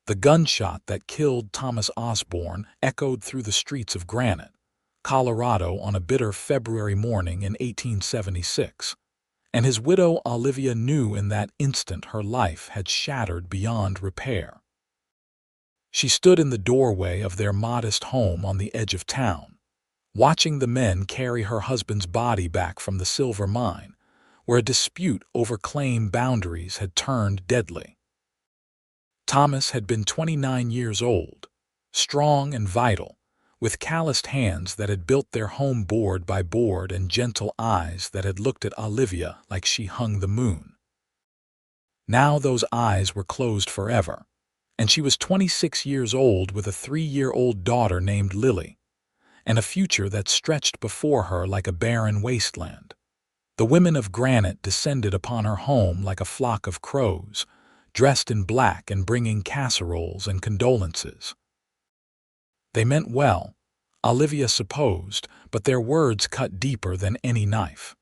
The gunshot that killed Thomas Osborne echoed through the streets of Granite, Colorado on a bitter February morning in 1876, and his widow Olivia knew in that instant her life had shattered beyond repair. She stood in the doorway of their modest home on the edge of town, watching the men carry her husband's body back from the silver mine, where a dispute over claim boundaries had turned deadly. Thomas had been 29 years old, strong and vital, with calloused hands that had built their home board by board and gentle eyes that had looked at Olivia like she hung the moon. Now those eyes were closed forever, and she was 26 years old with a 3-year-old daughter named Lily, and a future that stretched before her like a barren wasteland. The women of Granite descended upon her home like a flock of crows, dressed in black and bringing casseroles and condolences. They meant well, Olivia supposed, but their words cut deeper than any knife.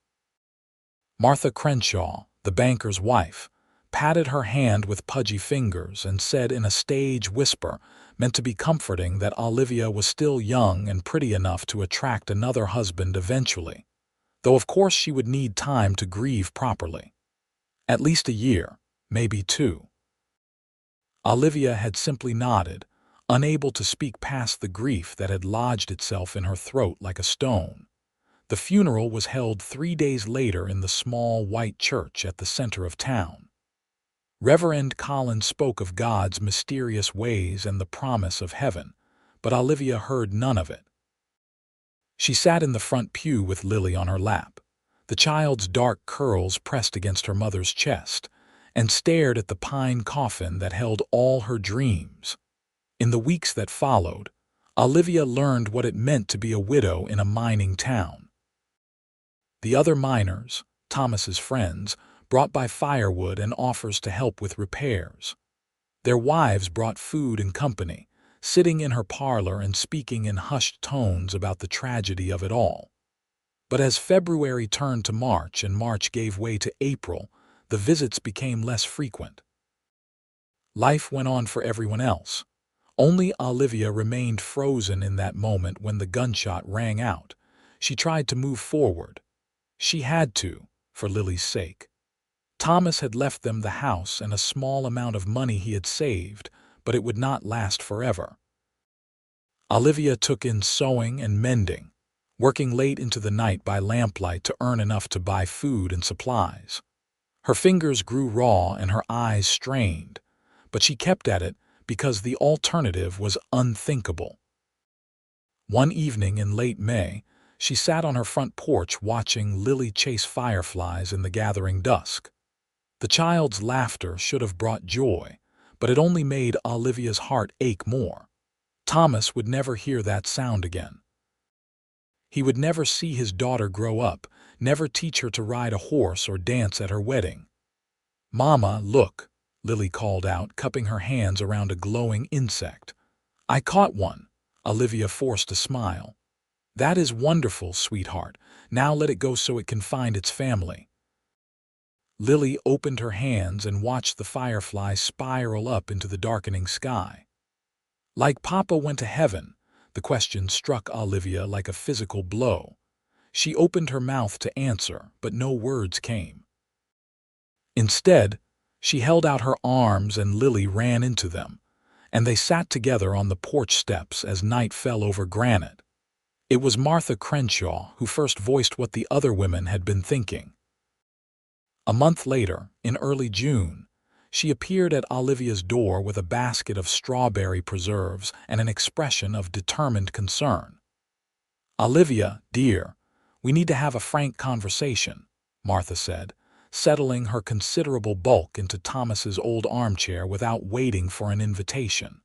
Martha Crenshaw, the banker's wife, patted her hand with pudgy fingers and said in a stage whisper, meant to be comforting, that Olivia was still young and pretty enough to attract another husband eventually, though of course she would need time to grieve properly. At least a year, maybe 2. Olivia had simply nodded, unable to speak past the grief that had lodged itself in her throat like a stone. The funeral was held 3 days later in the small white church at the center of town. Reverend Collins spoke of God's mysterious ways and the promise of heaven, but Olivia heard none of it. She sat in the front pew with Lily on her lap, the child's dark curls pressed against her mother's chest, and stared at the pine coffin that held all her dreams. In the weeks that followed, Olivia learned what it meant to be a widow in a mining town. The other miners, Thomas's friends, brought by firewood and offers to help with repairs. Their wives brought food and company, sitting in her parlor and speaking in hushed tones about the tragedy of it all. But as February turned to March and March gave way to April, the visits became less frequent. Life went on for everyone else. Only Olivia remained frozen in that moment when the gunshot rang out. She tried to move forward. She had to, for Lily's sake. Thomas had left them the house and a small amount of money he had saved, but it would not last forever. Olivia took in sewing and mending, working late into the night by lamplight to earn enough to buy food and supplies. Her fingers grew raw and her eyes strained, but she kept at it because the alternative was unthinkable. One evening in late May, she sat on her front porch watching Lily chase fireflies in the gathering dusk. The child's laughter should have brought joy, but it only made Olivia's heart ache more. Thomas would never hear that sound again. He would never see his daughter grow up, never teach her to ride a horse or dance at her wedding. "Mama, look," Lily called out, cupping her hands around a glowing insect. "I caught one." Olivia forced a smile. "That is wonderful, sweetheart. Now let it go so it can find its family." Lily opened her hands and watched the firefly spiral up into the darkening sky. Like Papa went to heaven, the question struck Olivia like a physical blow. She opened her mouth to answer, but no words came. Instead, she held out her arms and Lily ran into them, and they sat together on the porch steps as night fell over Granite. It was Martha Crenshaw who first voiced what the other women had been thinking. A month later, in early June, she appeared at Olivia's door with a basket of strawberry preserves and an expression of determined concern. "Olivia, dear, we need to have a frank conversation," Martha said, settling her considerable bulk into Thomas's old armchair without waiting for an invitation.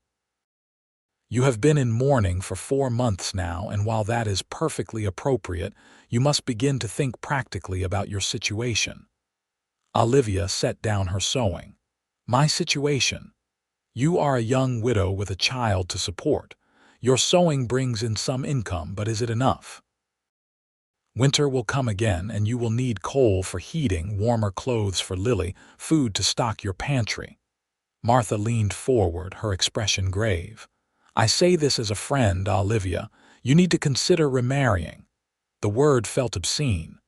"You have been in mourning for 4 months now, and while that is perfectly appropriate, you must begin to think practically about your situation." Olivia set down her sewing. "My situation? You are a young widow with a child to support. Your sewing brings in some income, but is it enough? Winter will come again, and you will need coal for heating, warmer clothes for Lily, food to stock your pantry." Martha leaned forward, her expression grave. "I say this as a friend, Olivia. You need to consider remarrying." The word felt obscene.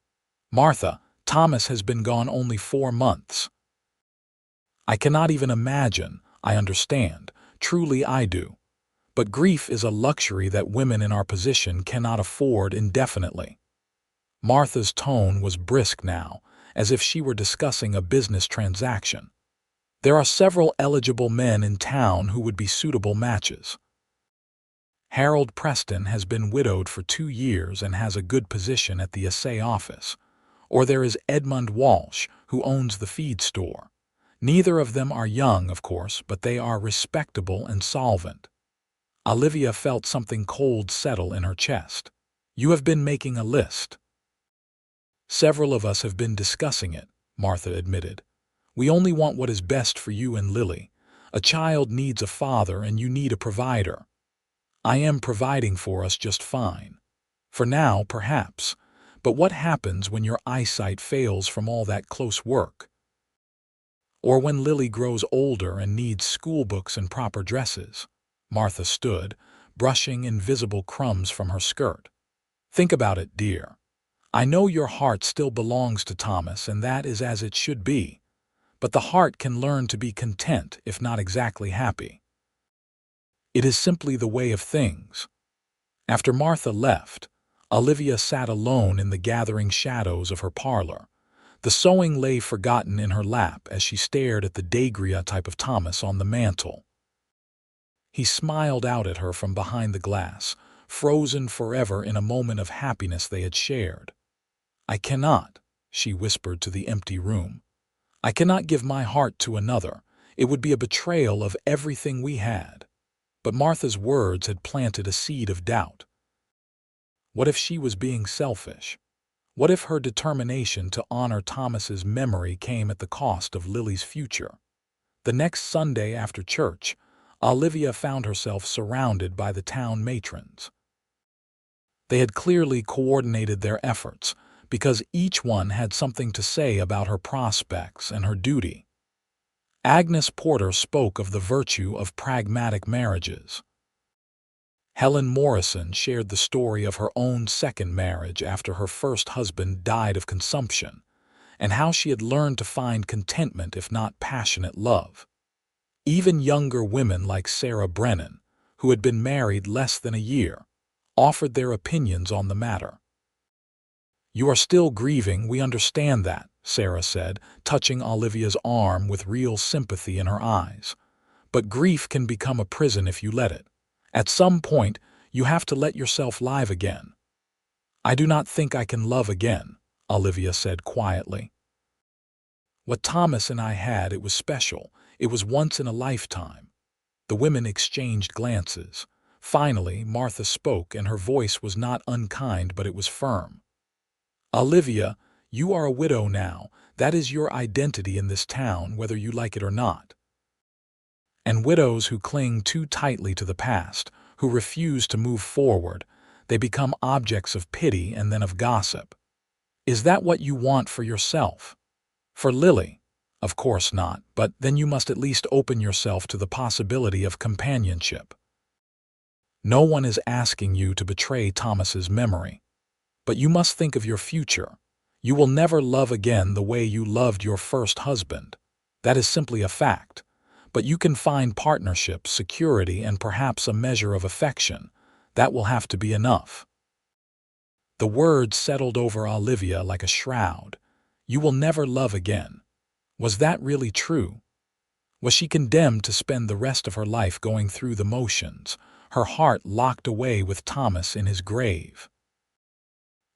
"Martha, Thomas has been gone only 4 months." "I cannot even imagine. I understand. Truly I do. But grief is a luxury that women in our position cannot afford indefinitely." Martha's tone was brisk now, as if she were discussing a business transaction. "There are several eligible men in town who would be suitable matches. Harold Preston has been widowed for 2 years and has a good position at the assay office. Or there is Edmund Walsh, who owns the feed store. Neither of them are young, of course, but they are respectable and solvent." Olivia felt something cold settle in her chest. "You have been making a list." "Several of us have been discussing it," Martha admitted. "We only want what is best for you and Lily. A child needs a father and you need a provider. I am providing for us just fine. For now, perhaps. But what happens when your eyesight fails from all that close work? Or when Lily grows older and needs school books and proper dresses?" Martha stood, brushing invisible crumbs from her skirt. "Think about it, dear. I know your heart still belongs to Thomas, and that is as it should be. But the heart can learn to be content, if not exactly happy. It is simply the way of things." After Martha left, Olivia sat alone in the gathering shadows of her parlor. The sewing lay forgotten in her lap as she stared at the daguerreotype of Thomas on the mantel. He smiled out at her from behind the glass, frozen forever in a moment of happiness they had shared. "I cannot," she whispered to the empty room. "I cannot give my heart to another. It would be a betrayal of everything we had." But Martha's words had planted a seed of doubt. What if she was being selfish? What if her determination to honor Thomas's memory came at the cost of Lily's future? The next Sunday after church, Olivia found herself surrounded by the town matrons. They had clearly coordinated their efforts, because each one had something to say about her prospects and her duty. Agnes Porter spoke of the virtue of pragmatic marriages. Helen Morrison shared the story of her own second marriage after her first husband died of consumption, and how she had learned to find contentment if not passionate love. Even younger women like Sarah Brennan, who had been married less than a year, offered their opinions on the matter. "You are still grieving, we understand that," Sarah said, touching Olivia's arm with real sympathy in her eyes. "But grief can become a prison if you let it. At some point, you have to let yourself live again." "I do not think I can love again," Olivia said quietly. "What Thomas and I had, it was special. It was once in a lifetime." The women exchanged glances. Finally, Martha spoke, and her voice was not unkind, but it was firm. "Olivia, you are a widow now. That is your identity in this town, whether you like it or not. And widows who cling too tightly to the past, who refuse to move forward, they become objects of pity and then of gossip. Is that what you want for yourself? For Lily? Of course not, but then you must at least open yourself to the possibility of companionship. No one is asking you to betray Thomas's memory. But you must think of your future. You will never love again the way you loved your first husband. That is simply a fact. But you can find partnership, security, and perhaps a measure of affection. That will have to be enough." The words settled over Olivia like a shroud. You will never love again. Was that really true? Was she condemned to spend the rest of her life going through the motions, her heart locked away with Thomas in his grave?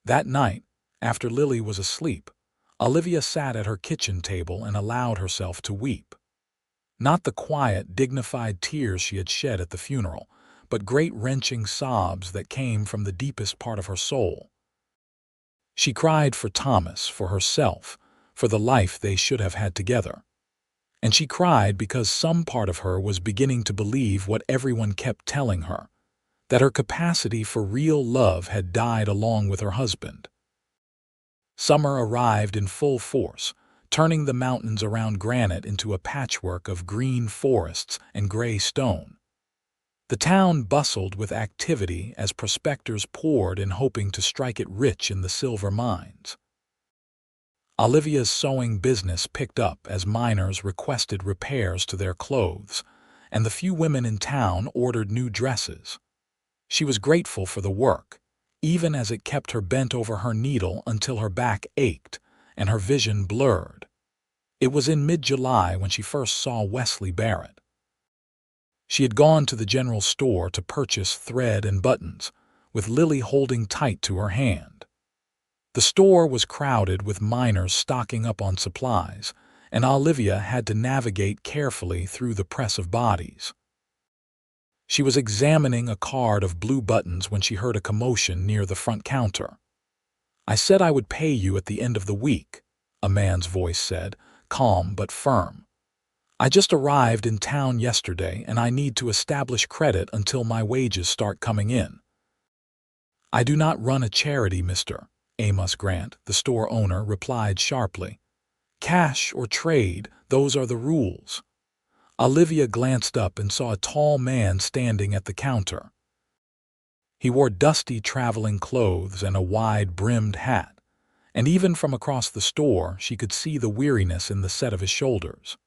That night, after Lily was asleep, Olivia sat at her kitchen table and allowed herself to weep. Not the quiet, dignified tears she had shed at the funeral, but great wrenching sobs that came from the deepest part of her soul. She cried for Thomas, for herself, for the life they should have had together. And she cried because some part of her was beginning to believe what everyone kept telling her, that her capacity for real love had died along with her husband. Summer arrived in full force, turning the mountains around Granite into a patchwork of green forests and gray stone. The town bustled with activity as prospectors poured in hoping to strike it rich in the silver mines. Olivia's sewing business picked up as miners requested repairs to their clothes, and the few women in town ordered new dresses. She was grateful for the work, even as it kept her bent over her needle until her back ached and her vision blurred. It was in mid-July when she first saw Wesley Barrett. She had gone to the general store to purchase thread and buttons, with Lily holding tight to her hand. The store was crowded with miners stocking up on supplies, and Olivia had to navigate carefully through the press of bodies. She was examining a card of blue buttons when she heard a commotion near the front counter. "I said I would pay you at the end of the week," a man's voice said, calm but firm. "I just arrived in town yesterday and I need to establish credit until my wages start coming in." "I do not run a charity, Mr. Amos Grant," the store owner replied sharply. "Cash or trade, those are the rules." Olivia glanced up and saw a tall man standing at the counter. He wore dusty traveling clothes and a wide-brimmed hat, and even from across the store she could see the weariness in the set of his shoulders.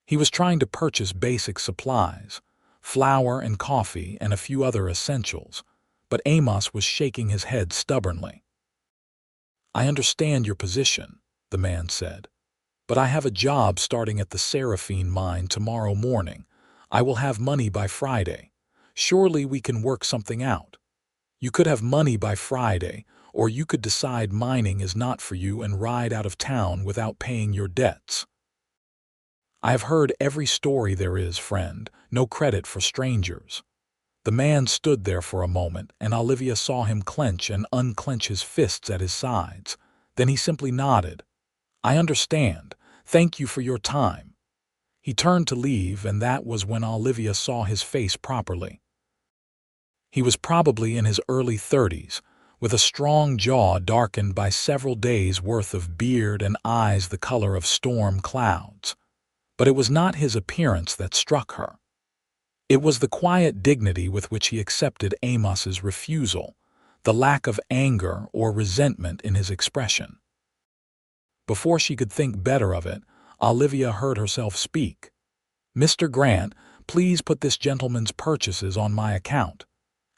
He was trying to purchase basic supplies, flour and coffee and a few other essentials, but Amos was shaking his head stubbornly. "I understand your position," the man said, "but I have a job starting at the Seraphine mine tomorrow morning. I will have money by Friday. Surely we can work something out. You could have money by Friday, or you could decide mining is not for you and ride out of town without paying your debts." "I have heard every story there is, friend. No credit for strangers." The man stood there for a moment, and Olivia saw him clench and unclench his fists at his sides. Then he simply nodded. "I understand. Thank you for your time." He turned to leave, and that was when Olivia saw his face properly. He was probably in his early 30s, with a strong jaw darkened by several days' worth of beard and eyes the color of storm clouds. But it was not his appearance that struck her. It was the quiet dignity with which he accepted Amos's refusal, the lack of anger or resentment in his expression. Before she could think better of it, Olivia heard herself speak. "Mr. Grant, please put this gentleman's purchases on my account."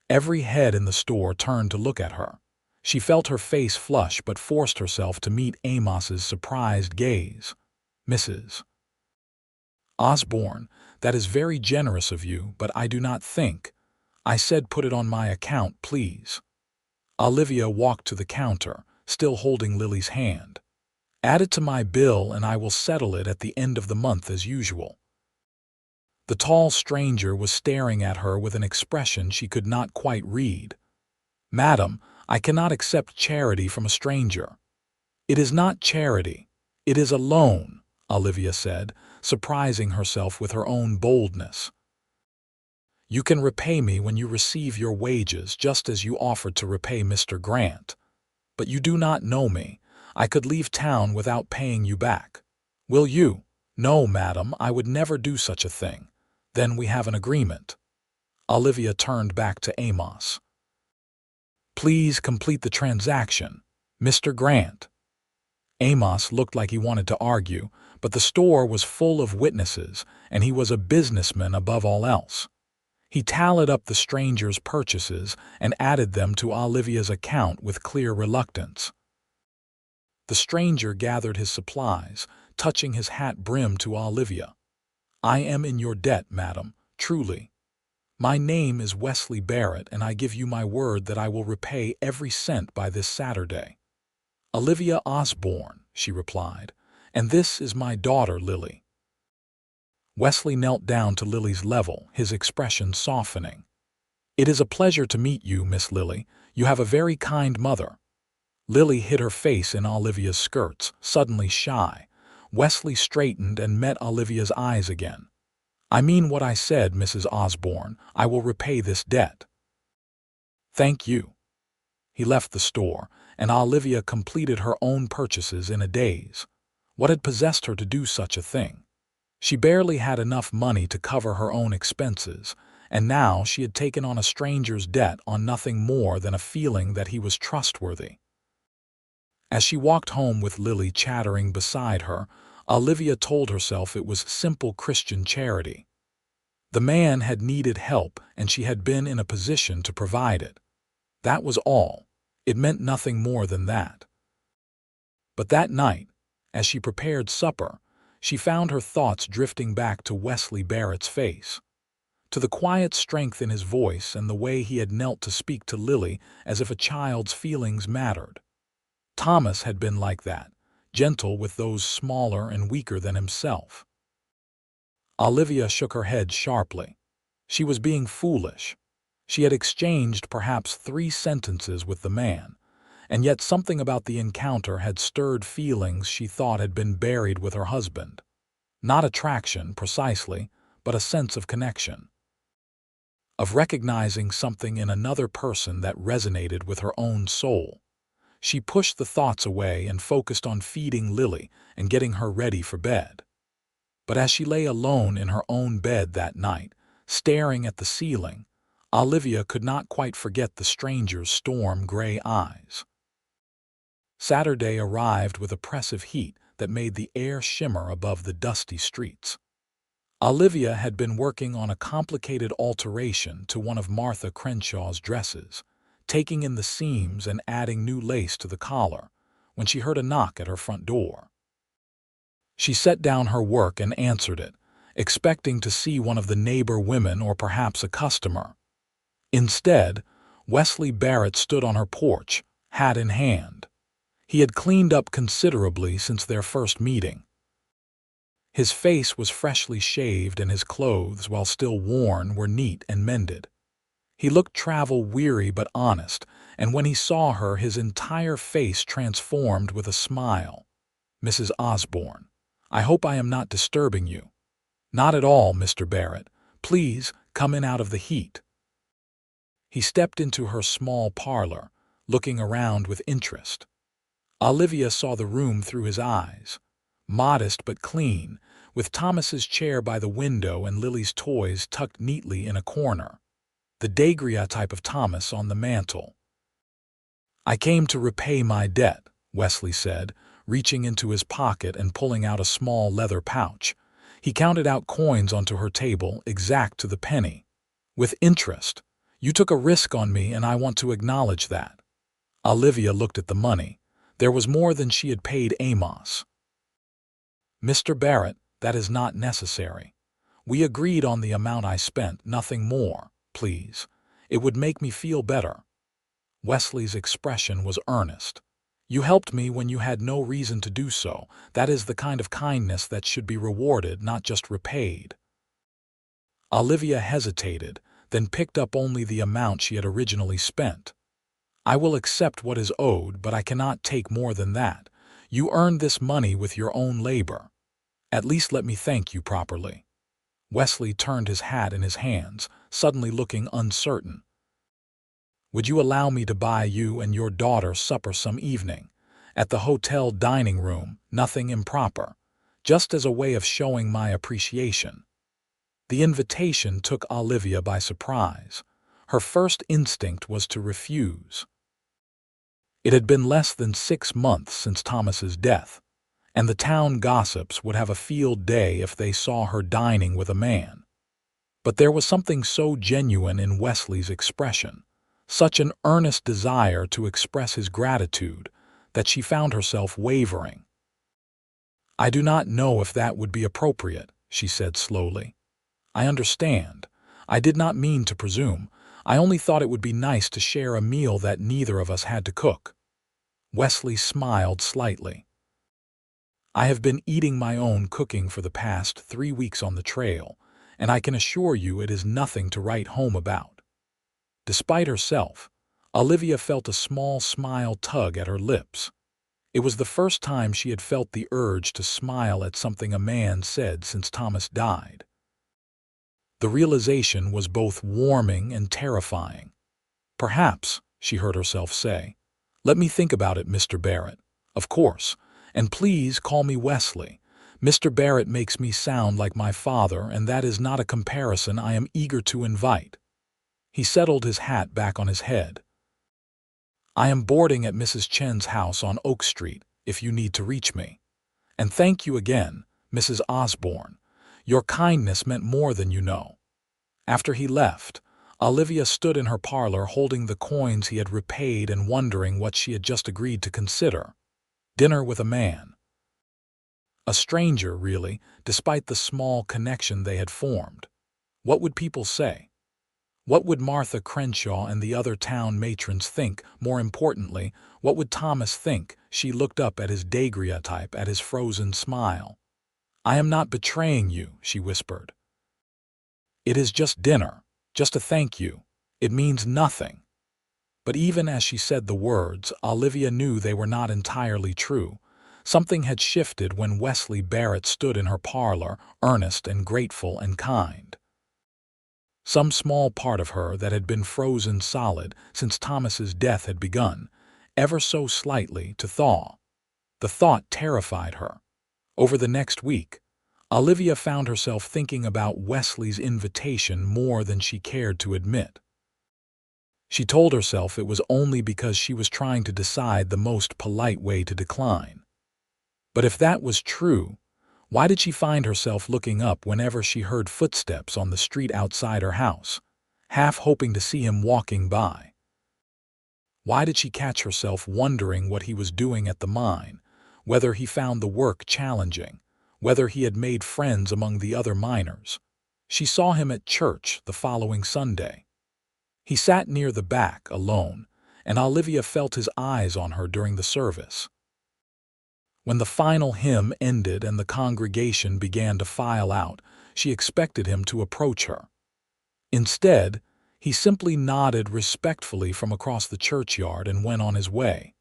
Every head in the store turned to look at her. She felt her face flush but forced herself to meet Amos's surprised gaze. "Mrs. Osborne, that is very generous of you, but I do not think. I said put it on my account, please." Olivia walked to the counter, still holding Lily's hand. "Add it to my bill and I will settle it at the end of the month as usual." The tall stranger was staring at her with an expression she could not quite read. "Madam, I cannot accept charity from a stranger." "It is not charity. It is a loan," Olivia said, surprising herself with her own boldness. "You can repay me when you receive your wages, just as you offered to repay Mr. Grant. But you do not know me. I could leave town without paying you back. Will you?" "No, madam, I would never do such a thing." "Then we have an agreement." Olivia turned back to Amos. "Please complete the transaction, Mr. Grant." Amos looked like he wanted to argue, but the store was full of witnesses, and he was a businessman above all else. He tallied up the stranger's purchases and added them to Olivia's account with clear reluctance. The stranger gathered his supplies, touching his hat brim to Olivia. "I am in your debt, madam, truly. My name is Wesley Barrett, and I give you my word that I will repay every cent by this Saturday." "Olivia Osborne," she replied, "and this is my daughter, Lily." Wesley knelt down to Lily's level, his expression softening. "It is a pleasure to meet you, Miss Lily. You have a very kind mother." Lily hid her face in Olivia's skirts, suddenly shy. Wesley straightened and met Olivia's eyes again. "I mean what I said, Mrs. Osborne. I will repay this debt." "Thank you." He left the store, and Olivia completed her own purchases in a daze. What had possessed her to do such a thing? She barely had enough money to cover her own expenses, and now she had taken on a stranger's debt on nothing more than a feeling that he was trustworthy. As she walked home with Lily chattering beside her, Olivia told herself it was simple Christian charity. The man had needed help, and she had been in a position to provide it. That was all. It meant nothing more than that. But that night, as she prepared supper, she found her thoughts drifting back to Wesley Barrett's face, to the quiet strength in his voice and the way he had knelt to speak to Lily as if a child's feelings mattered. Thomas had been like that, gentle with those smaller and weaker than himself. Olivia shook her head sharply. She was being foolish. She had exchanged perhaps 3 sentences with the man, and yet something about the encounter had stirred feelings she thought had been buried with her husband. Not attraction, precisely, but a sense of connection, of recognizing something in another person that resonated with her own soul. She pushed the thoughts away and focused on feeding Lily and getting her ready for bed. But as she lay alone in her own bed that night, staring at the ceiling, Olivia could not quite forget the stranger's storm-gray eyes. Saturday arrived with oppressive heat that made the air shimmer above the dusty streets. Olivia had been working on a complicated alteration to one of Martha Crenshaw's dresses, taking in the seams and adding new lace to the collar, when she heard a knock at her front door. She set down her work and answered it, expecting to see one of the neighbor women or perhaps a customer. Instead, Wesley Barrett stood on her porch, hat in hand. He had cleaned up considerably since their first meeting. His face was freshly shaved and his clothes, while still worn, were neat and mended. He looked travel-weary but honest, and when he saw her his entire face transformed with a smile. "Mrs. Osborne, I hope I am not disturbing you." "Not at all, Mr. Barrett. Please, come in out of the heat." He stepped into her small parlor, looking around with interest. Olivia saw the room through his eyes. Modest but clean, with Thomas's chair by the window and Lily's toys tucked neatly in a corner. The Degria type of Thomas on the mantel. "I came to repay my debt," Wesley said, reaching into his pocket and pulling out a small leather pouch. He counted out coins onto her table, exact to the penny. "With interest. You took a risk on me and I want to acknowledge that." Olivia looked at the money. There was more than she had paid Amos. "Mr. Barrett, that is not necessary. We agreed on the amount I spent, nothing more, please. It would make me feel better." Wesley's expression was earnest. "You helped me when you had no reason to do so. That is the kind of kindness that should be rewarded, not just repaid." Olivia hesitated, then picked up only the amount she had originally spent. "I will accept what is owed, but I cannot take more than that. You earned this money with your own labor. At least let me thank you properly." Wesley turned his hat in his hands, suddenly looking uncertain. "Would you allow me to buy you and your daughter supper some evening? At the hotel dining room, nothing improper. Just as a way of showing my appreciation." The invitation took Olivia by surprise. Her first instinct was to refuse. It had been less than 6 months since Thomas's death, and the town gossips would have a field day if they saw her dining with a man. But there was something so genuine in Wesley's expression, such an earnest desire to express his gratitude, that she found herself wavering. "I do not know if that would be appropriate," she said slowly. "I understand. I did not mean to presume. I only thought it would be nice to share a meal that neither of us had to cook." Wesley smiled slightly. "I have been eating my own cooking for the past 3 weeks on the trail, and I can assure you it is nothing to write home about." Despite herself, Olivia felt a small smile tug at her lips. It was the first time she had felt the urge to smile at something a man said since Thomas died. The realization was both warming and terrifying. "Perhaps," she heard herself say. "Let me think about it, Mr. Barrett. Of course, And please call me Wesley. Mr. Barrett makes me sound like my father, and that is not a comparison I am eager to invite." He settled his hat back on his head. "I am boarding at Mrs. Chen's house on Oak Street, if you need to reach me. And thank you again, Mrs. Osborne. Your kindness meant more than you know." After he left, Olivia stood in her parlor holding the coins he had repaid and wondering what she had just agreed to consider. Dinner with a man. A stranger, really, despite the small connection they had formed. What would people say? What would Martha Crenshaw and the other town matrons think? More importantly, what would Thomas think? She looked up at his daguerreotype, at his frozen smile. "I am not betraying you," she whispered. "It is just dinner, just a thank you. It means nothing." But even as she said the words, Olivia knew they were not entirely true. Something had shifted when Wesley Barrett stood in her parlor, earnest and grateful and kind. Some small part of her that had been frozen solid since Thomas's death had begun, ever so slightly, to thaw. The thought terrified her. Over the next week, Olivia found herself thinking about Wesley's invitation more than she cared to admit. She told herself it was only because she was trying to decide the most polite way to decline. But if that was true, why did she find herself looking up whenever she heard footsteps on the street outside her house, half hoping to see him walking by? Why did she catch herself wondering what he was doing at the mine, whether he found the work challenging, whether he had made friends among the other miners? She saw him at church the following Sunday. He sat near the back, alone, and Olivia felt his eyes on her during the service. When the final hymn ended and the congregation began to file out, she expected him to approach her. Instead, he simply nodded respectfully from across the churchyard and went on his way.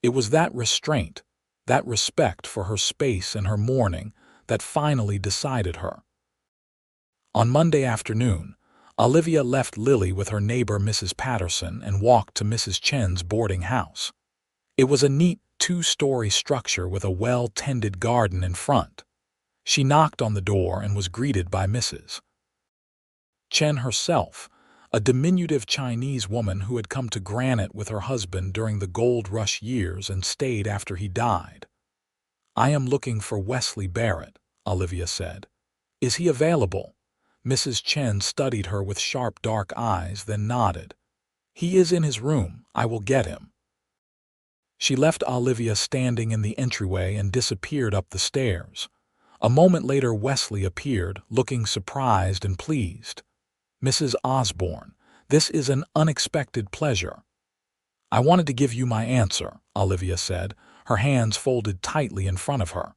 It was that restraint, that respect for her space and her mourning, that finally decided her. On Monday afternoon, Olivia left Lily with her neighbor Mrs. Patterson and walked to Mrs. Chen's boarding house. It was a neat two-story structure with a well-tended garden in front. She knocked on the door and was greeted by Mrs. Chen herself, a diminutive Chinese woman who had come to Granite with her husband during the gold rush years and stayed after he died. "I am looking for Wesley Barrett," Olivia said. "Is he available?" Mrs. Chen studied her with sharp dark eyes, then nodded. "He is in his room. I will get him." She left Olivia standing in the entryway and disappeared up the stairs. A moment later Wesley appeared, looking surprised and pleased. "Mrs. Osborne, this is an unexpected pleasure." "I wanted to give you my answer," Olivia said, her hands folded tightly in front of her.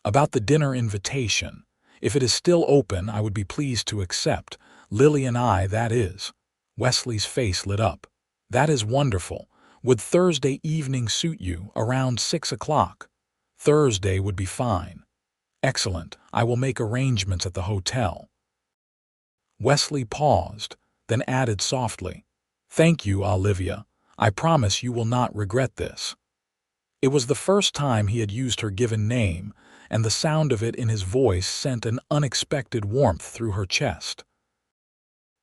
"About the dinner invitation. If it is still open, I would be pleased to accept. Lily and I, that is." Wesley's face lit up. "That is wonderful. Would Thursday evening suit you, around 6 o'clock? Thursday would be fine." "Excellent. I will make arrangements at the hotel." Wesley paused, then added softly, "Thank you, Olivia. I promise you will not regret this." It was the first time he had used her given name, and the sound of it in his voice sent an unexpected warmth through her chest.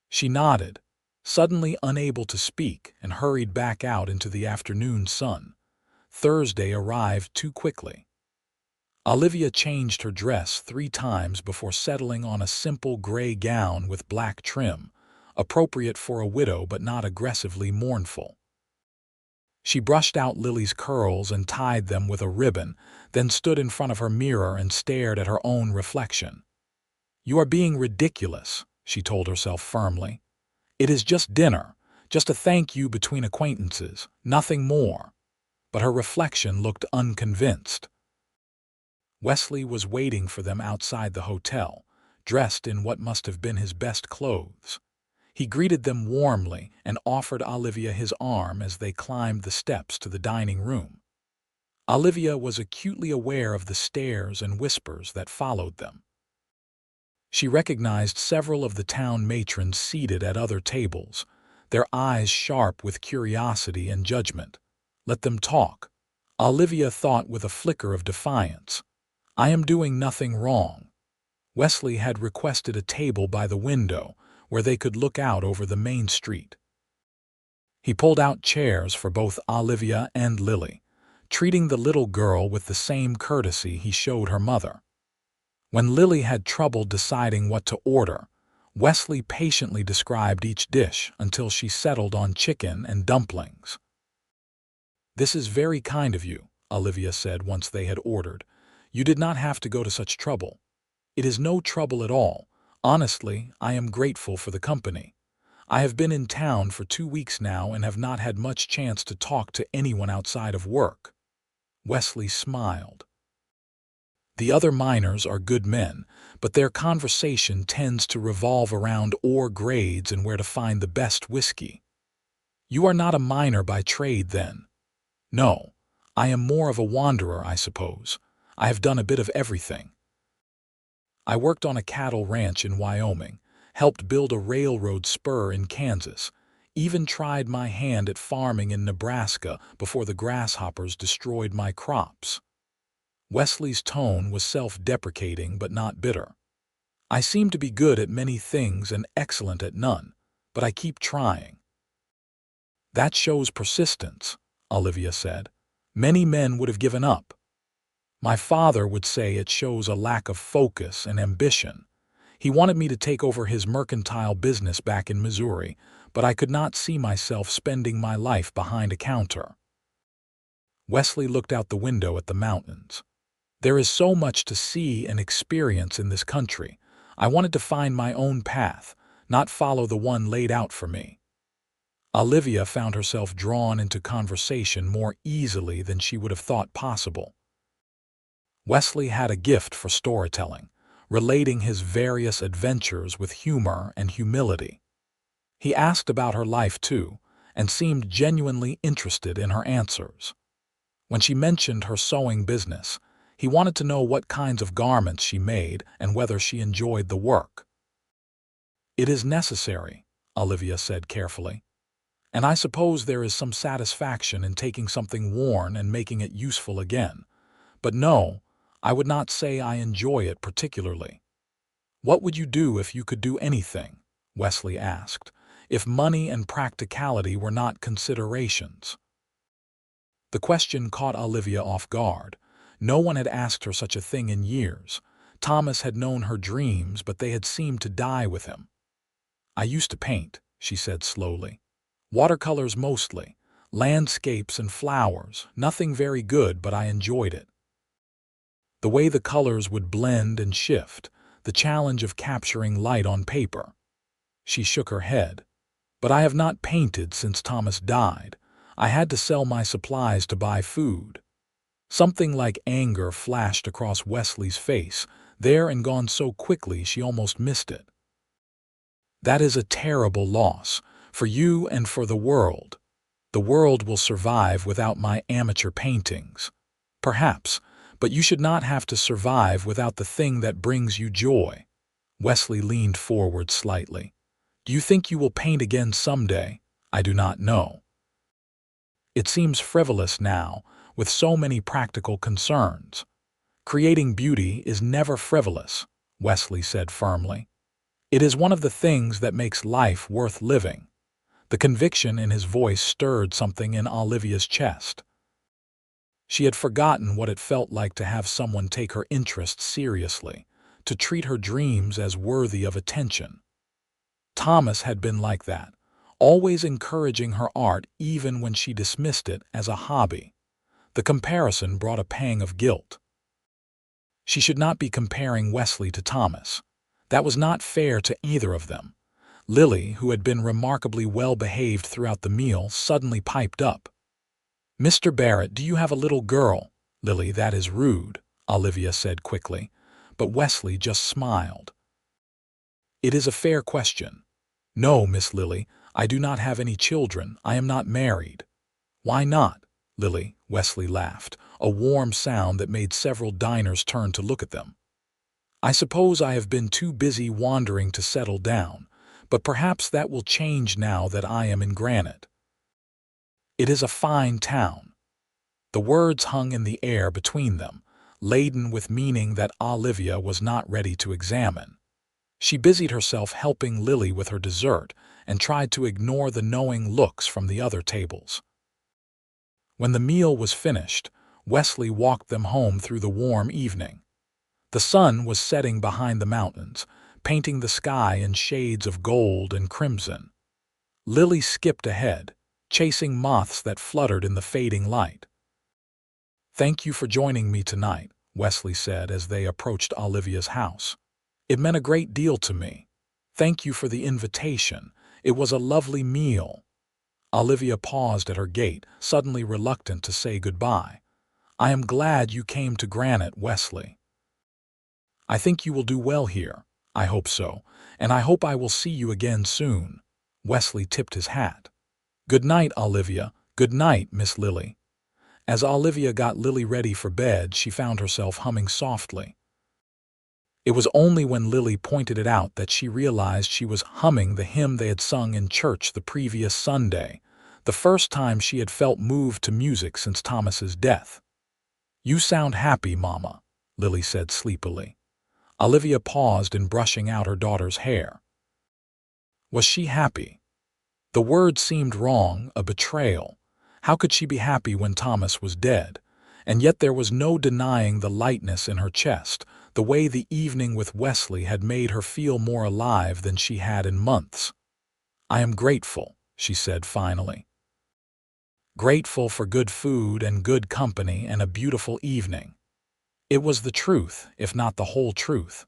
She nodded, suddenly unable to speak, and hurried back out into the afternoon sun. Thursday arrived too quickly. Olivia changed her dress 3 times before settling on a simple gray gown with black trim, appropriate for a widow but not aggressively mournful. She brushed out Lily's curls and tied them with a ribbon, then stood in front of her mirror and stared at her own reflection. "You are being ridiculous," she told herself firmly. "It is just dinner, just a thank you between acquaintances, nothing more." But her reflection looked unconvinced. Wesley was waiting for them outside the hotel, dressed in what must have been his best clothes. He greeted them warmly and offered Olivia his arm as they climbed the steps to the dining room. Olivia was acutely aware of the stares and whispers that followed them. She recognized several of the town matrons seated at other tables, their eyes sharp with curiosity and judgment. Let them talk. Olivia thought with a flicker of defiance. I am doing nothing wrong. Wesley had requested a table by the window where they could look out over the main street. He pulled out chairs for both Olivia and Lily, treating the little girl with the same courtesy he showed her mother. When Lily had trouble deciding what to order, Wesley patiently described each dish until she settled on chicken and dumplings. "This is very kind of you," Olivia said once they had ordered. "You did not have to go to such trouble." "It is no trouble at all. Honestly, I am grateful for the company. I have been in town for 2 weeks now and have not had much chance to talk to anyone outside of work." Wesley smiled. The other miners are good men, but their conversation tends to revolve around ore grades and where to find the best whiskey. "You are not a miner by trade, then?" "No. I am more of a wanderer, I suppose. I have done a bit of everything. I worked on a cattle ranch in Wyoming, helped build a railroad spur in Kansas, even tried my hand at farming in Nebraska before the grasshoppers destroyed my crops." Wesley's tone was self-deprecating but not bitter. "I seem to be good at many things and excellent at none, but I keep trying." "That shows persistence," Olivia said. "Many men would have given up." "My father would say it shows a lack of focus and ambition. He wanted me to take over his mercantile business back in Missouri, but I could not see myself spending my life behind a counter." Wesley looked out the window at the mountains. "There is so much to see and experience in this country. I wanted to find my own path, not follow the one laid out for me." Olivia found herself drawn into conversation more easily than she would have thought possible. Wesley had a gift for storytelling, relating his various adventures with humor and humility. He asked about her life too, and seemed genuinely interested in her answers. When she mentioned her sewing business, he wanted to know what kinds of garments she made and whether she enjoyed the work. "It is necessary," Olivia said carefully. "And I suppose there is some satisfaction in taking something worn and making it useful again. But no, I would not say I enjoy it particularly." "What would you do if you could do anything?" Wesley asked, "if money and practicality were not considerations?" The question caught Olivia off guard. No one had asked her such a thing in years. Thomas had known her dreams, but they had seemed to die with him. "I used to paint," she said slowly. "Watercolors mostly, landscapes and flowers, nothing very good, but I enjoyed it. The way the colors would blend and shift, the challenge of capturing light on paper." She shook her head. "But I have not painted since Thomas died. I had to sell my supplies to buy food." Something like anger flashed across Wesley's face, there and gone so quickly she almost missed it. "That is a terrible loss, for you and for the world. The world will survive without my amateur paintings. Perhaps, but you should not have to survive without the thing that brings you joy." Wesley leaned forward slightly. "Do you think you will paint again someday?" "I do not know. It seems frivolous now, with so many practical concerns." "Creating beauty is never frivolous," Wesley said firmly. "It is one of the things that makes life worth living." The conviction in his voice stirred something in Olivia's chest. She had forgotten what it felt like to have someone take her interests seriously, to treat her dreams as worthy of attention. Thomas had been like that, always encouraging her art even when she dismissed it as a hobby. The comparison brought a pang of guilt. She should not be comparing Wesley to Thomas. That was not fair to either of them. Lily, who had been remarkably well-behaved throughout the meal, suddenly piped up. "Mr. Barrett, do you have a little girl?" "Lily, that is rude," Olivia said quickly, but Wesley just smiled. "It is a fair question." "No, Miss Lily, I do not have any children. I am not married." "Why not, Lily?" Wesley laughed, a warm sound that made several diners turn to look at them. "I suppose I have been too busy wandering to settle down, but perhaps that will change now that I am in Granite. It is a fine town." The words hung in the air between them, laden with meaning that Olivia was not ready to examine. She busied herself helping Lily with her dessert and tried to ignore the knowing looks from the other tables. When the meal was finished, Wesley walked them home through the warm evening. The sun was setting behind the mountains, painting the sky in shades of gold and crimson. Lily skipped ahead, chasing moths that fluttered in the fading light. "Thank you for joining me tonight," Wesley said as they approached Olivia's house. "It meant a great deal to me. Thank you for the invitation. It was a lovely meal." Olivia paused at her gate, suddenly reluctant to say goodbye. "I am glad you came to Granite, Wesley. I think you will do well here. I hope so, and I hope I will see you again soon." Wesley tipped his hat. "Good night, Olivia. Good night, Miss Lily." As Olivia got Lily ready for bed, she found herself humming softly. It was only when Lily pointed it out that she realized she was humming the hymn they had sung in church the previous Sunday, the first time she had felt moved to music since Thomas's death. "You sound happy, Mama," Lily said sleepily. Olivia paused in brushing out her daughter's hair. Was she happy? The word seemed wrong, a betrayal. How could she be happy when Thomas was dead? And yet there was no denying the lightness in her chest, the way the evening with Wesley had made her feel more alive than she had in months. "I am grateful," she said finally. Grateful for good food and good company and a beautiful evening. It was the truth, if not the whole truth.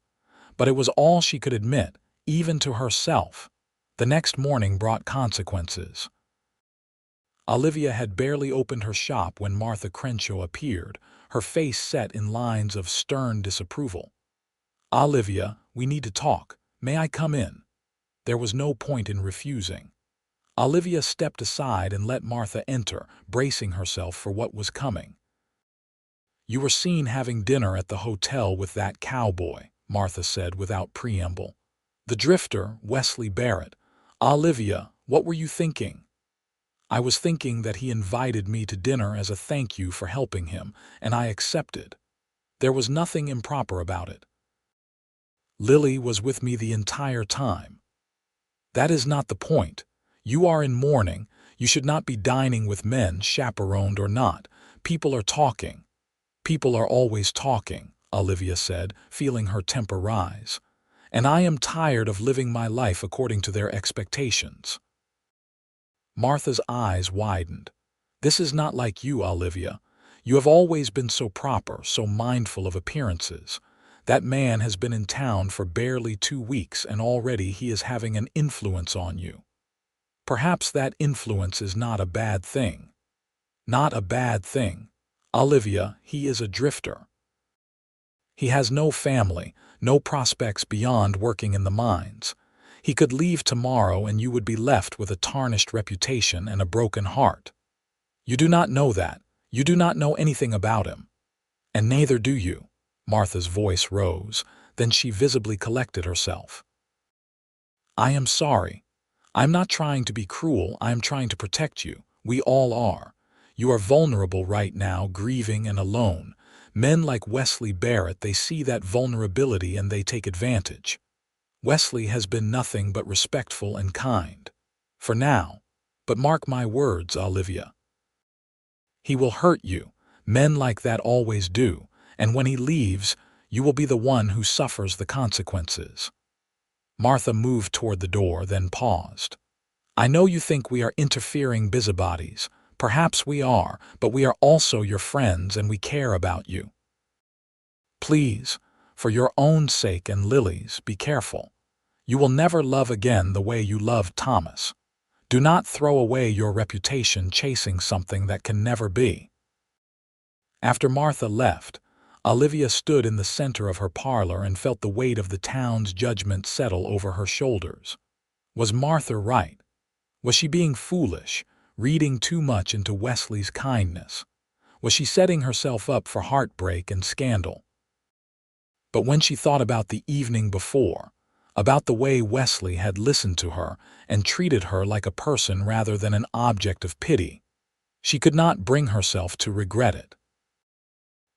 But it was all she could admit, even to herself. The next morning brought consequences. Olivia had barely opened her shop when Martha Crenshaw appeared, her face set in lines of stern disapproval. "Olivia, we need to talk. May I come in?" There was no point in refusing. Olivia stepped aside and let Martha enter, bracing herself for what was coming. "You were seen having dinner at the hotel with that cowboy," Martha said without preamble. "The drifter, Wesley Barrett. Olivia, what were you thinking?" "I was thinking that he invited me to dinner as a thank you for helping him, and I accepted. There was nothing improper about it. Lily was with me the entire time." "That is not the point. You are in mourning. You should not be dining with men, chaperoned or not. People are talking." "People are always talking," Olivia said, feeling her temper rise. "And I am tired of living my life according to their expectations." Martha's eyes widened. "This is not like you, Olivia. You have always been so proper, so mindful of appearances. That man has been in town for barely 2 weeks and already he is having an influence on you. Perhaps that influence is not a bad thing." "Not a bad thing. Olivia, he is a drifter. He has no family, no prospects beyond working in the mines. He could leave tomorrow and you would be left with a tarnished reputation and a broken heart. You do not know that. You do not know anything about him. And neither do you." Martha's voice rose, then she visibly collected herself. "I am sorry. I'm not trying to be cruel, I am trying to protect you. We all are. You are vulnerable right now, grieving and alone. Men like Wesley Barrett, they see that vulnerability and they take advantage. Wesley has been nothing but respectful and kind. For now. But mark my words, Olivia. He will hurt you. Men like that always do. And when he leaves, you will be the one who suffers the consequences." Martha moved toward the door, then paused. "I know you think we are interfering busybodies. Perhaps we are, but we are also your friends and we care about you. Please, for your own sake and Lily's, be careful. You will never love again the way you loved Thomas. Do not throw away your reputation chasing something that can never be." After Martha left, Olivia stood in the center of her parlor and felt the weight of the town's judgment settle over her shoulders. Was Martha right? Was she being foolish, reading too much into Wesley's kindness? Was she setting herself up for heartbreak and scandal? But when she thought about the evening before, about the way Wesley had listened to her and treated her like a person rather than an object of pity, She could not bring herself to regret it.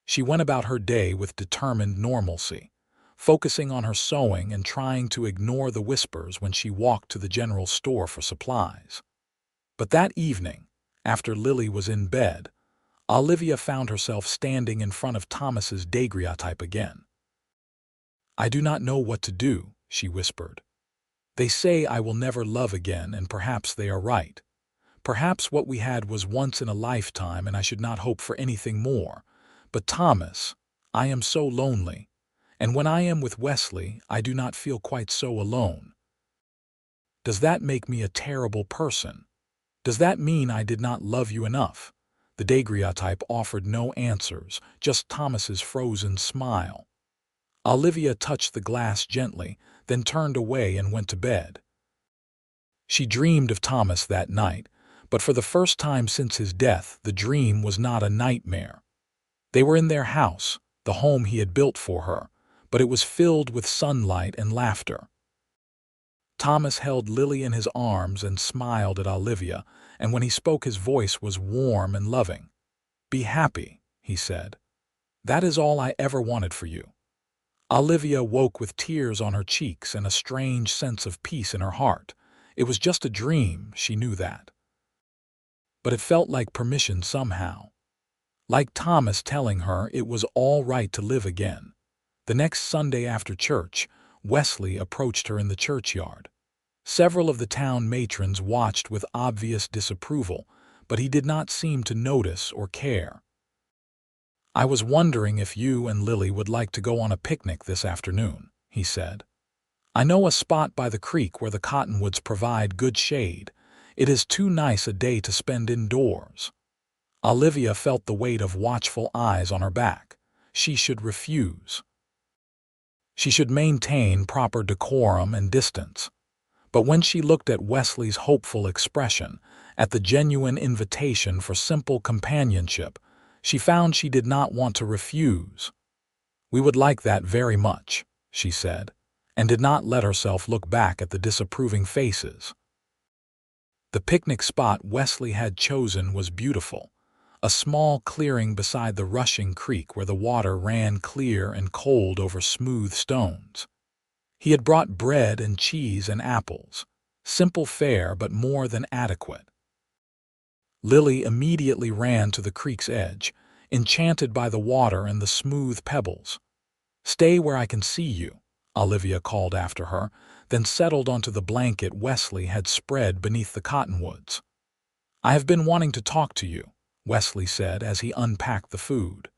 She went about her day with determined normalcy, focusing on her sewing and trying to ignore the whispers when she walked to the general store for supplies. But that evening, after Lily was in bed, Olivia found herself standing in front of Thomas's daguerreotype again. "I do not know what to do," she whispered. "They say I will never love again, and perhaps they are right. Perhaps what we had was once in a lifetime and I should not hope for anything more. But Thomas, I am so lonely, and when I am with Wesley, I do not feel quite so alone. Does that make me a terrible person? Does that mean I did not love you enough?" The daguerreotype offered no answers, just Thomas's frozen smile. Olivia touched the glass gently, then turned away and went to bed. She dreamed of Thomas that night, but for the first time since his death, the dream was not a nightmare. They were in their house, the home he had built for her, but it was filled with sunlight and laughter. Thomas held Lily in his arms and smiled at Olivia, and when he spoke his voice was warm and loving. "Be happy," he said. "That is all I ever wanted for you." Olivia woke with tears on her cheeks and a strange sense of peace in her heart. It was just a dream, she knew that. But it felt like permission somehow. Like Thomas telling her it was all right to live again. The next Sunday after church, Wesley approached her in the churchyard. Several of the town matrons watched with obvious disapproval, but he did not seem to notice or care. "I was wondering if you and Lily would like to go on a picnic this afternoon," he said. "I know a spot by the creek where the cottonwoods provide good shade. It is too nice a day to spend indoors." Olivia felt the weight of watchful eyes on her back. She should refuse. She should maintain proper decorum and distance. But when she looked at Wesley's hopeful expression, at the genuine invitation for simple companionship, she found she did not want to refuse. "We would like that very much," she said, and did not let herself look back at the disapproving faces. The picnic spot Wesley had chosen was beautiful, a small clearing beside the rushing creek where the water ran clear and cold over smooth stones. He had brought bread and cheese and apples, simple fare but more than adequate. Lily immediately ran to the creek's edge, enchanted by the water and the smooth pebbles. "Stay where I can see you," Olivia called after her, then settled onto the blanket Wesley had spread beneath the cottonwoods. "I have been wanting to talk to you," Wesley said as he unpacked the food.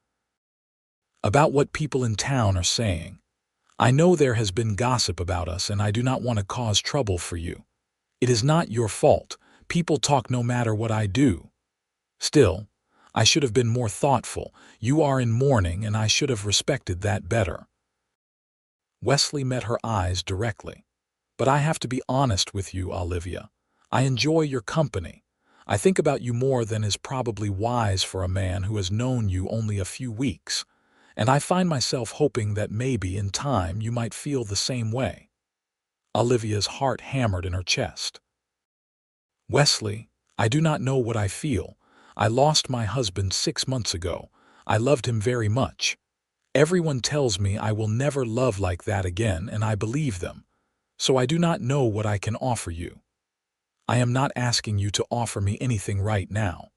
"About what people in town are saying. I know there has been gossip about us and I do not want to cause trouble for you. It is not your fault. People talk no matter what I do. Still, I should have been more thoughtful. You are in mourning and I should have respected that better." Wesley met her eyes directly. "But I have to be honest with you, Olivia. I enjoy your company. I think about you more than is probably wise for a man who has known you only a few weeks, and I find myself hoping that maybe in time you might feel the same way." Olivia's heart hammered in her chest. "Wesley, I do not know what I feel. I lost my husband 6 months ago. I loved him very much. Everyone tells me I will never love like that again, and I believe them. So I do not know what I can offer you. I am not asking you to offer me anything right now.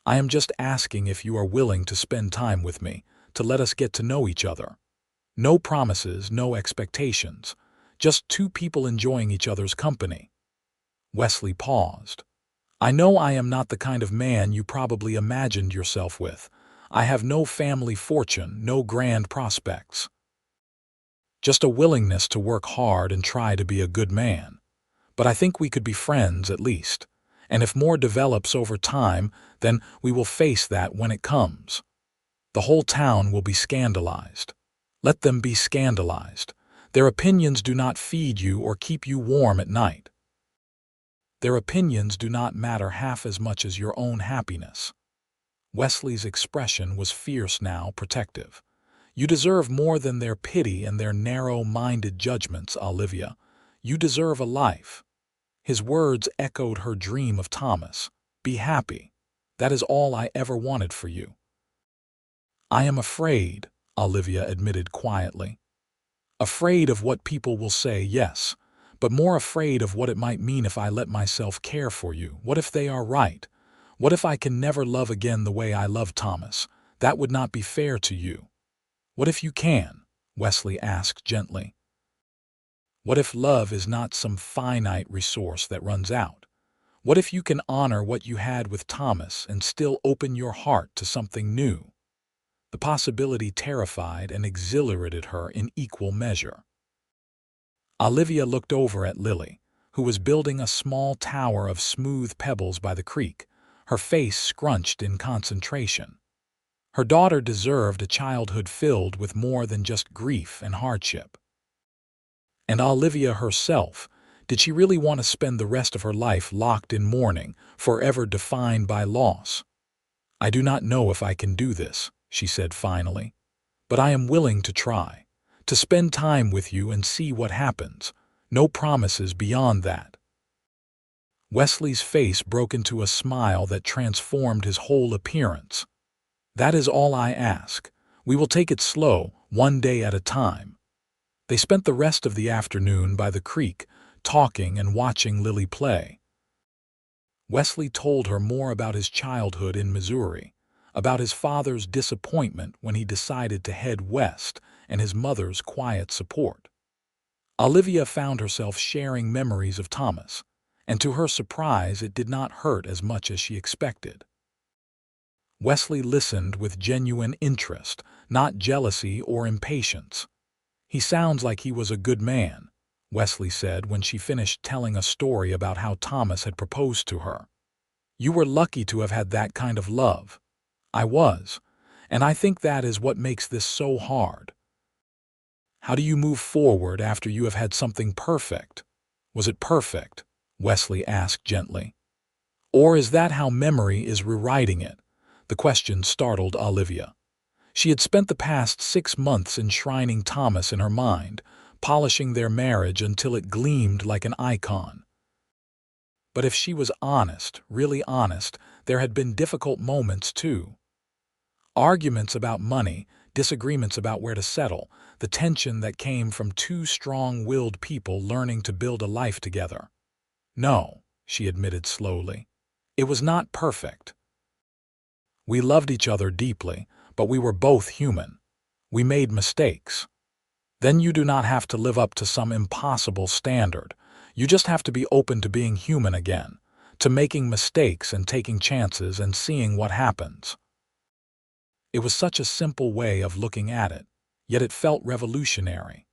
I am just asking if you are willing to spend time with me, to let us get to know each other. No promises, no expectations. Just two people enjoying each other's company." Wesley paused. "I know I am not the kind of man you probably imagined yourself with. I have no family fortune, no grand prospects. Just a willingness to work hard and try to be a good man. But I think we could be friends at least. And if more develops over time, then we will face that when it comes. The whole town will be scandalized. Let them be scandalized. Their opinions do not feed you or keep you warm at night. Their opinions do not matter half as much as your own happiness." Wesley's expression was fierce now, protective. "You deserve more than their pity and their narrow-minded judgments, Olivia. You deserve a life." His words echoed her dream of Thomas. "Be happy." That is all I ever wanted for you." "I am afraid," Olivia admitted quietly. "Afraid of what people will say, yes, but more afraid of what it might mean if I let myself care for you. What if they are right? What if I can never love again the way I love Thomas? That would not be fair to you." "What if you can?" Wesley asked gently. "What if love is not some finite resource that runs out? What if you can honor what you had with Thomas and still open your heart to something new?" The possibility terrified and exhilarated her in equal measure. Olivia looked over at Lily, who was building a small tower of smooth pebbles by the creek, her face scrunched in concentration. Her daughter deserved a childhood filled with more than just grief and hardship. And Olivia herself, did she really want to spend the rest of her life locked in mourning, forever defined by loss? "I do not know if I can do this," she said finally, "but I am willing to try, to spend time with you and see what happens. No promises beyond that." Wesley's face broke into a smile that transformed his whole appearance. "That is all I ask. We will take it slow, one day at a time." They spent the rest of the afternoon by the creek, talking and watching Lily play. Wesley told her more about his childhood in Missouri, about his father's disappointment when he decided to head west, and his mother's quiet support. Olivia found herself sharing memories of Thomas, and to her surprise it did not hurt as much as she expected. Wesley listened with genuine interest, not jealousy or impatience. "He sounds like he was a good man," Wesley said when she finished telling a story about how Thomas had proposed to her. "You were lucky to have had that kind of love." "I was, and I think that is what makes this so hard." "How do you move forward after you have had something perfect?" "Was it perfect?" Wesley asked gently. "Or is that how memory is rewriting it?" The question startled Olivia. She had spent the past 6 months enshrining Thomas in her mind, polishing their marriage until it gleamed like an icon. But if she was honest, really honest, there had been difficult moments too. Arguments about money, disagreements about where to settle, the tension that came from two strong-willed people learning to build a life together. "No," she admitted slowly. "It was not perfect. We loved each other deeply, but we were both human. We made mistakes. Then you do not have to live up to some impossible standard. You just have to be open to being human again, to making mistakes and taking chances and seeing what happens." It was such a simple way of looking at it, yet it felt revolutionary.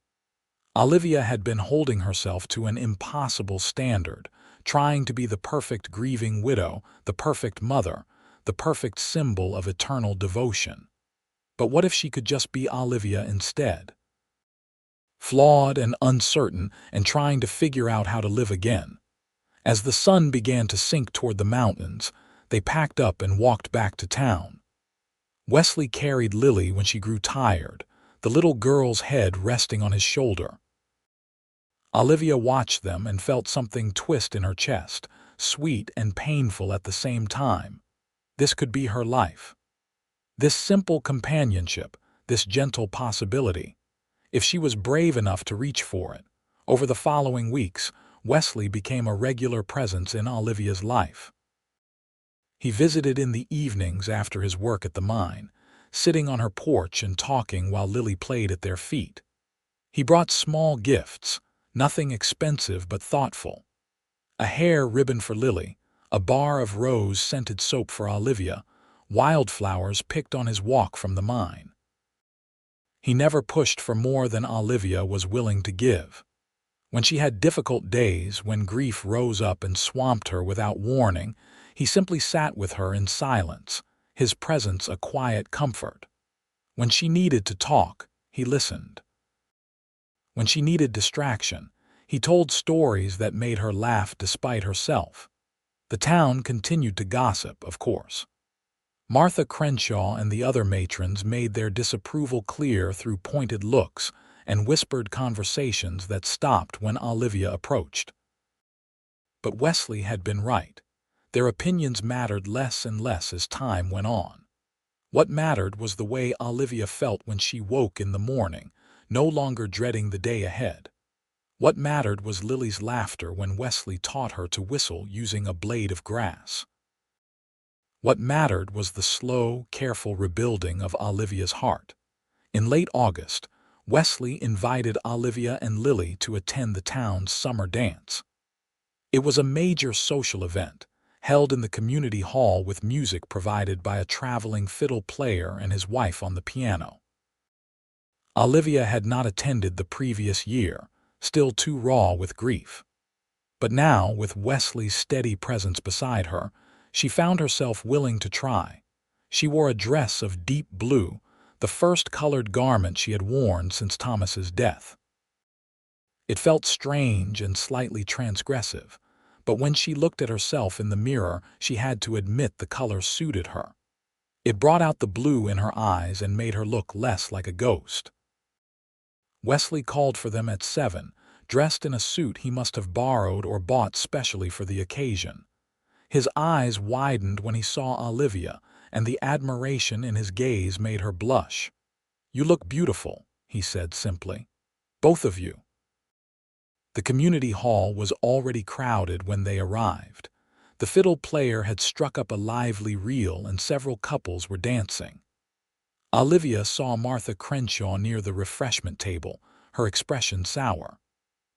Olivia had been holding herself to an impossible standard, trying to be the perfect grieving widow, the perfect mother, the perfect symbol of eternal devotion. But what if she could just be Olivia instead? Flawed and uncertain and trying to figure out how to live again. As the sun began to sink toward the mountains, they packed up and walked back to town. Wesley carried Lily when she grew tired, the little girl's head resting on his shoulder. Olivia watched them and felt something twist in her chest, sweet and painful at the same time. This could be her life. This simple companionship, this gentle possibility. If she was brave enough to reach for it. Over the following weeks, Wesley became a regular presence in Olivia's life. He visited in the evenings after his work at the mine, sitting on her porch and talking while Lily played at their feet. He brought small gifts, nothing expensive but thoughtful. A hair ribbon for Lily, a bar of rose-scented soap for Olivia, wildflowers picked on his walk from the mine. He never pushed for more than Olivia was willing to give. When she had difficult days, when grief rose up and swamped her without warning, he simply sat with her in silence, his presence a quiet comfort. When she needed to talk, he listened. When she needed distraction, he told stories that made her laugh despite herself. The town continued to gossip, of course. Martha Crenshaw and the other matrons made their disapproval clear through pointed looks and whispered conversations that stopped when Olivia approached. But Wesley had been right. Their opinions mattered less and less as time went on. What mattered was the way Olivia felt when she woke in the morning, no longer dreading the day ahead. What mattered was Lily's laughter when Wesley taught her to whistle using a blade of grass. What mattered was the slow, careful rebuilding of Olivia's heart. In late August, Wesley invited Olivia and Lily to attend the town's summer dance. It was a major social event, held in the community hall with music provided by a traveling fiddle player and his wife on the piano. Olivia had not attended the previous year, still too raw with grief. But now, with Wesley's steady presence beside her, she found herself willing to try. She wore a dress of deep blue, the first colored garment she had worn since Thomas's death. It felt strange and slightly transgressive, but when she looked at herself in the mirror, she had to admit the color suited her. It brought out the blue in her eyes and made her look less like a ghost. Wesley called for them at 7, dressed in a suit he must have borrowed or bought specially for the occasion. His eyes widened when he saw Olivia, and the admiration in his gaze made her blush. "You look beautiful," he said simply. "Both of you." The community hall was already crowded when they arrived. The fiddle player had struck up a lively reel and several couples were dancing. Olivia saw Martha Crenshaw near the refreshment table, her expression sour.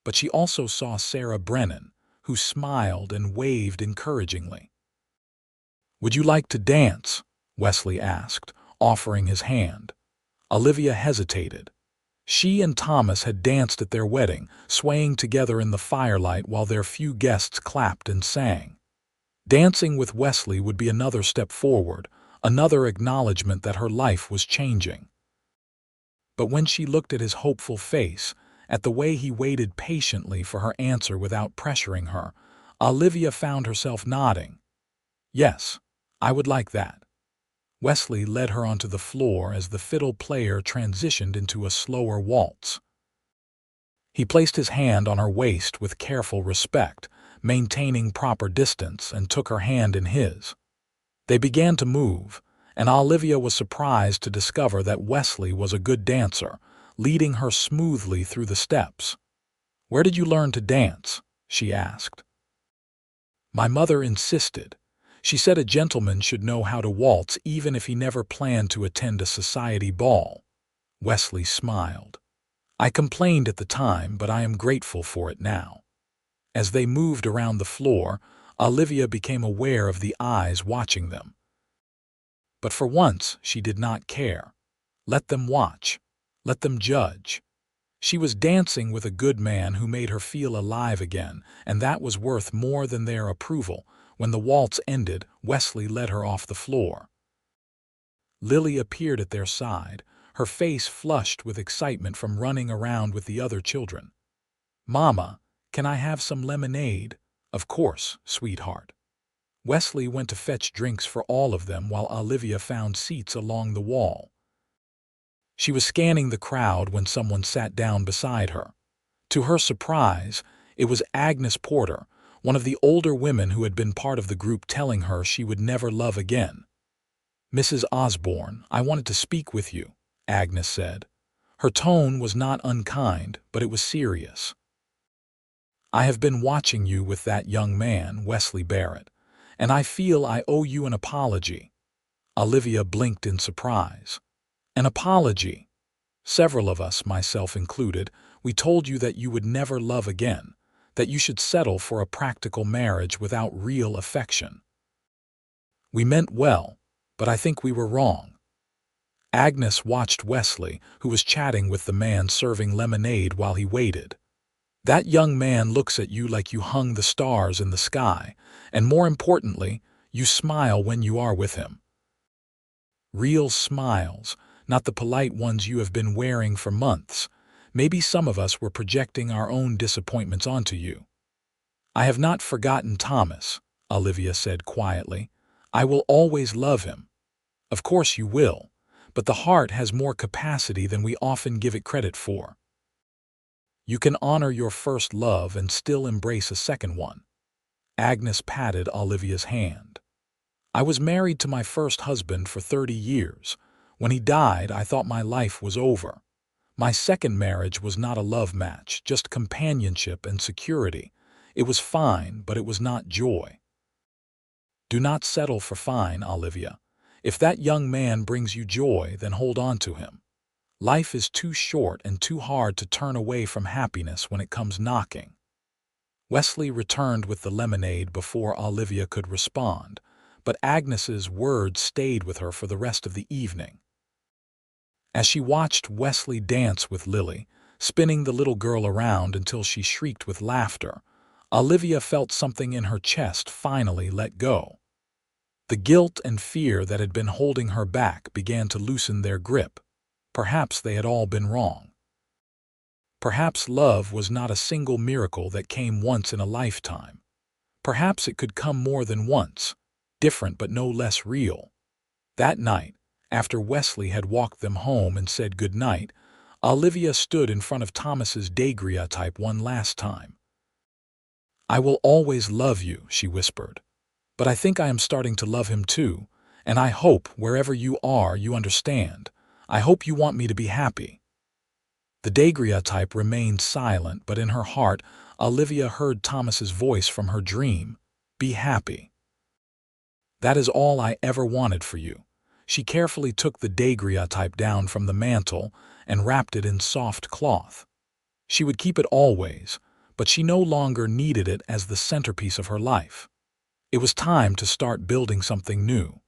But she also saw Sarah Brennan, who smiled and waved encouragingly. "Would you like to dance?" Wesley asked, offering his hand. Olivia hesitated. She and Thomas had danced at their wedding, swaying together in the firelight while their few guests clapped and sang. Dancing with Wesley would be another step forward, another acknowledgement that her life was changing. But when she looked at his hopeful face, at the way he waited patiently for her answer without pressuring her, Olivia found herself nodding. "Yes, I would like that." Wesley led her onto the floor as the fiddle player transitioned into a slower waltz. He placed his hand on her waist with careful respect, maintaining proper distance, and took her hand in his. They began to move, and Olivia was surprised to discover that Wesley was a good dancer, leading her smoothly through the steps. "Where did you learn to dance?" she asked. "My mother insisted. She said a gentleman should know how to waltz even if he never planned to attend a society ball." Wesley smiled. "I complained at the time, but I am grateful for it now." As they moved around the floor, Olivia became aware of the eyes watching them. But for once, she did not care. Let them watch. Let them judge. She was dancing with a good man who made her feel alive again, and that was worth more than their approval. When the waltz ended, Wesley led her off the floor. Lily appeared at their side, her face flushed with excitement from running around with the other children. "Mama, can I have some lemonade?" "Of course, sweetheart." Wesley went to fetch drinks for all of them while Olivia found seats along the wall. She was scanning the crowd when someone sat down beside her. To her surprise, it was Agnes Porter, one of the older women who had been part of the group, telling her she would never love again. "Mrs. Osborne, I wanted to speak with you," Agnes said. Her tone was not unkind, but it was serious. "I have been watching you with that young man, Wesley Barrett, and I feel I owe you an apology." Olivia blinked in surprise. "An apology? Several of us, myself included, we told you that you would never love again, that you should settle for a practical marriage without real affection. We meant well, but I think we were wrong." Agnes watched Wesley, who was chatting with the man serving lemonade while he waited. "That young man looks at you like you hung the stars in the sky, and more importantly, you smile when you are with him. Real smiles, not the polite ones you have been wearing for months. Maybe some of us were projecting our own disappointments onto you." "I have not forgotten Thomas," Olivia said quietly. "I will always love him." "Of course you will, but the heart has more capacity than we often give it credit for. You can honor your first love and still embrace a second one." Agnes patted Olivia's hand. I was married to my first husband for 30 years. When he died, I thought my life was over. My second marriage was not a love match, just companionship and security. It was fine, but it was not joy. Do not settle for fine, Olivia. If that young man brings you joy, then hold on to him. Life is too short and too hard to turn away from happiness when it comes knocking. Wesley returned with the lemonade before Olivia could respond, but Agnes's words stayed with her for the rest of the evening. As she watched Wesley dance with Lily, spinning the little girl around until she shrieked with laughter, Olivia felt something in her chest finally let go. The guilt and fear that had been holding her back began to loosen their grip. Perhaps they had all been wrong. Perhaps love was not a single miracle that came once in a lifetime. Perhaps it could come more than once, different but no less real. That night, after Wesley had walked them home and said good night, Olivia stood in front of Thomas's daguerreotype one last time. "I will always love you," she whispered. "But I think I am starting to love him too, and I hope, wherever you are, you understand. I hope you want me to be happy." The daguerreotype remained silent, but in her heart, Olivia heard Thomas's voice from her dream. "Be happy. That is all I ever wanted for you." She carefully took the daguerreotype down from the mantel and wrapped it in soft cloth. She would keep it always, but she no longer needed it as the centerpiece of her life. It was time to start building something new.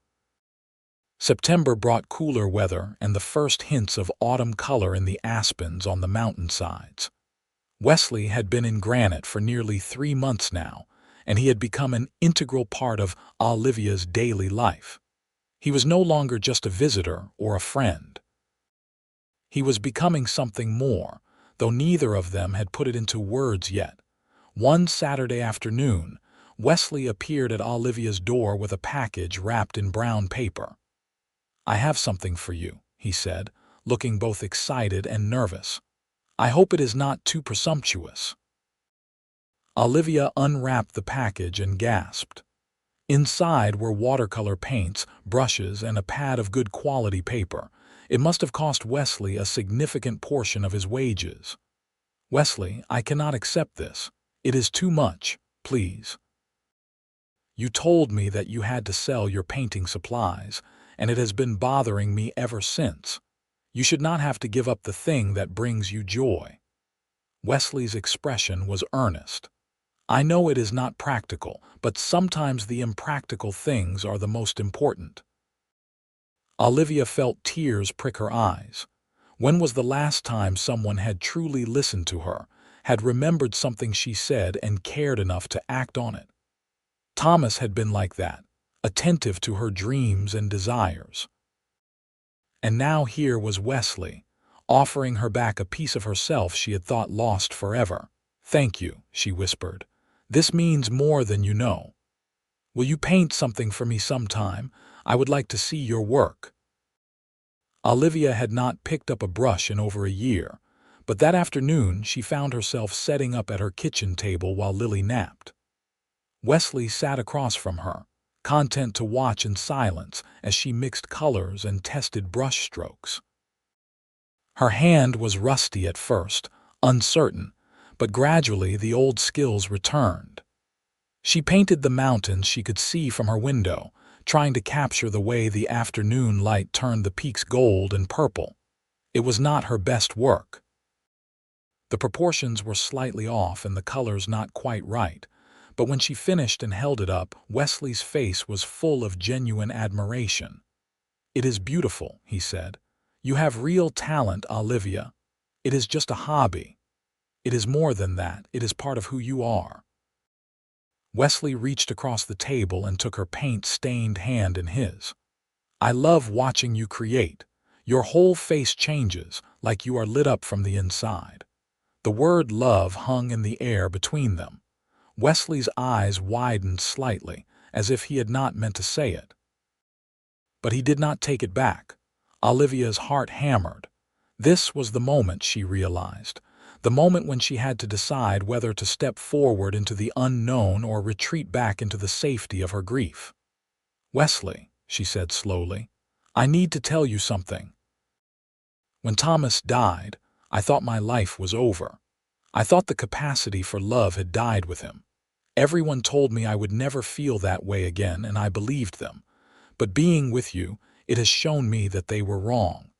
September brought cooler weather and the first hints of autumn color in the aspens on the mountainsides. Wesley had been in Granite for nearly 3 months now, and he had become an integral part of Olivia's daily life. He was no longer just a visitor or a friend. He was becoming something more, though neither of them had put it into words yet. One Saturday afternoon, Wesley appeared at Olivia's door with a package wrapped in brown paper. "I have something for you," he said, looking both excited and nervous. "I hope it is not too presumptuous." Olivia unwrapped the package and gasped. Inside were watercolor paints, brushes, and a pad of good quality paper. It must have cost Wesley a significant portion of his wages. "Wesley, I cannot accept this. It is too much, please. You told me that you had to sell your painting supplies, and it has been bothering me ever since. You should not have to give up the thing that brings you joy." Wesley's expression was earnest. "I know it is not practical, but sometimes the impractical things are the most important." Olivia felt tears prick her eyes. When was the last time someone had truly listened to her, had remembered something she said and cared enough to act on it? Thomas had been like that, attentive to her dreams and desires. And now here was Wesley, offering her back a piece of herself she had thought lost forever. "Thank you," she whispered. "This means more than you know. Will you paint something for me sometime? I would like to see your work." Olivia had not picked up a brush in over a year, but that afternoon she found herself setting up at her kitchen table while Lily napped. Wesley sat across from her, content to watch in silence as she mixed colors and tested brush strokes. Her hand was rusty at first, uncertain, but gradually the old skills returned. She painted the mountains she could see from her window, trying to capture the way the afternoon light turned the peaks gold and purple. It was not her best work. The proportions were slightly off and the colors not quite right, but when she finished and held it up, Wesley's face was full of genuine admiration. "It is beautiful," he said. "You have real talent, Olivia. It is just a hobby. It is more than that. It is part of who you are." Wesley reached across the table and took her paint-stained hand in his. "I love watching you create. Your whole face changes, like you are lit up from the inside." The word love hung in the air between them. Wesley's eyes widened slightly, as if he had not meant to say it. But he did not take it back. Olivia's heart hammered. This was the moment, she realized. The moment when she had to decide whether to step forward into the unknown or retreat back into the safety of her grief. "Wesley," she said slowly, "I need to tell you something. When Thomas died, I thought my life was over. I thought the capacity for love had died with him. Everyone told me I would never feel that way again, and I believed them. But being with you, it has shown me that they were wrong.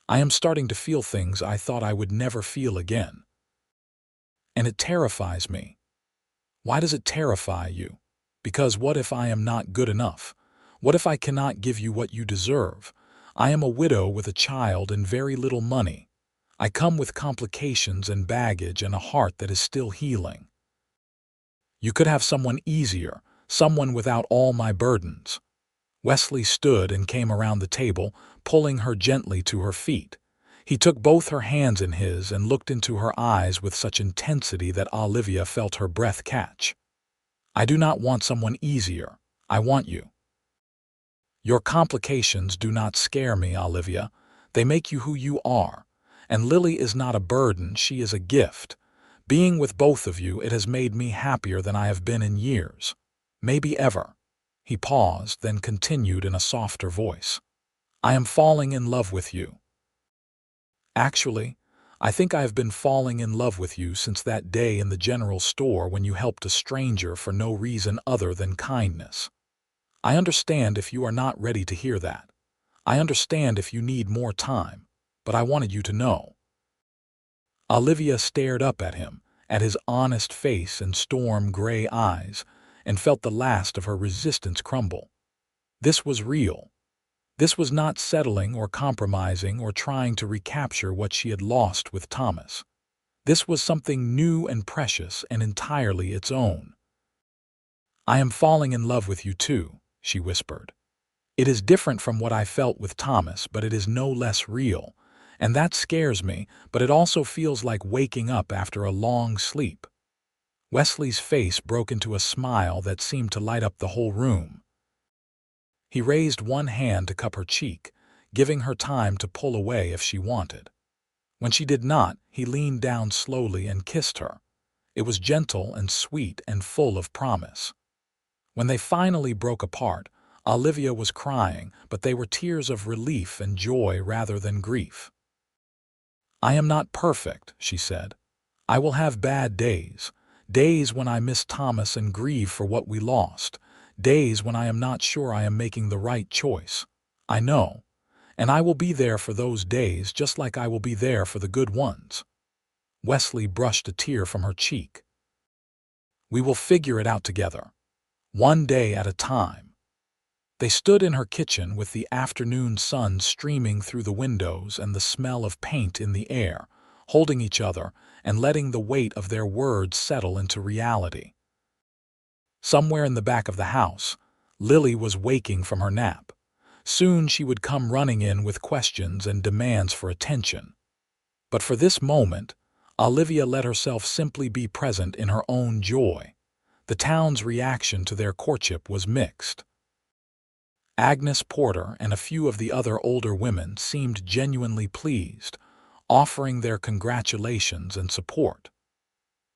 I am starting to feel things I thought I would never feel again. And it terrifies me." "Why does it terrify you?" "Because what if I am not good enough? What if I cannot give you what you deserve? I am a widow with a child and very little money. I come with complications and baggage and a heart that is still healing. You could have someone easier, someone without all my burdens." Wesley stood and came around the table, pulling her gently to her feet. He took both her hands in his and looked into her eyes with such intensity that Olivia felt her breath catch. "I do not want someone easier. I want you. Your complications do not scare me, Olivia. They make you who you are. And Lily is not a burden, she is a gift. Being with both of you, it has made me happier than I have been in years. Maybe ever." He paused, then continued in a softer voice. "I am falling in love with you. Actually, I think I have been falling in love with you since that day in the general store when you helped a stranger for no reason other than kindness. I understand if you are not ready to hear that. I understand if you need more time, but I wanted you to know." Olivia stared up at him, at his honest face and storm-gray eyes, and felt the last of her resistance crumble. This was real. This was not settling or compromising or trying to recapture what she had lost with Thomas. This was something new and precious and entirely its own. "I am falling in love with you too," she whispered. "It is different from what I felt with Thomas, but it is no less real. And that scares me, but it also feels like waking up after a long sleep." Wesley's face broke into a smile that seemed to light up the whole room. He raised one hand to cup her cheek, giving her time to pull away if she wanted. When she did not, he leaned down slowly and kissed her. It was gentle and sweet and full of promise. When they finally broke apart, Olivia was crying, but they were tears of relief and joy rather than grief. "I am not perfect," she said. "I will have bad days, days when I miss Thomas and grieve for what we lost, days when I am not sure I am making the right choice. I know, and I will be there for those days just like I will be there for the good ones." Wesley brushed a tear from her cheek. "We will figure it out together, one day at a time." They stood in her kitchen with the afternoon sun streaming through the windows and the smell of paint in the air, holding each other and letting the weight of their words settle into reality. Somewhere in the back of the house, Lily was waking from her nap. Soon she would come running in with questions and demands for attention. But for this moment, Olivia let herself simply be present in her own joy. The town's reaction to their courtship was mixed. Agnes Porter and a few of the other older women seemed genuinely pleased, offering their congratulations and support.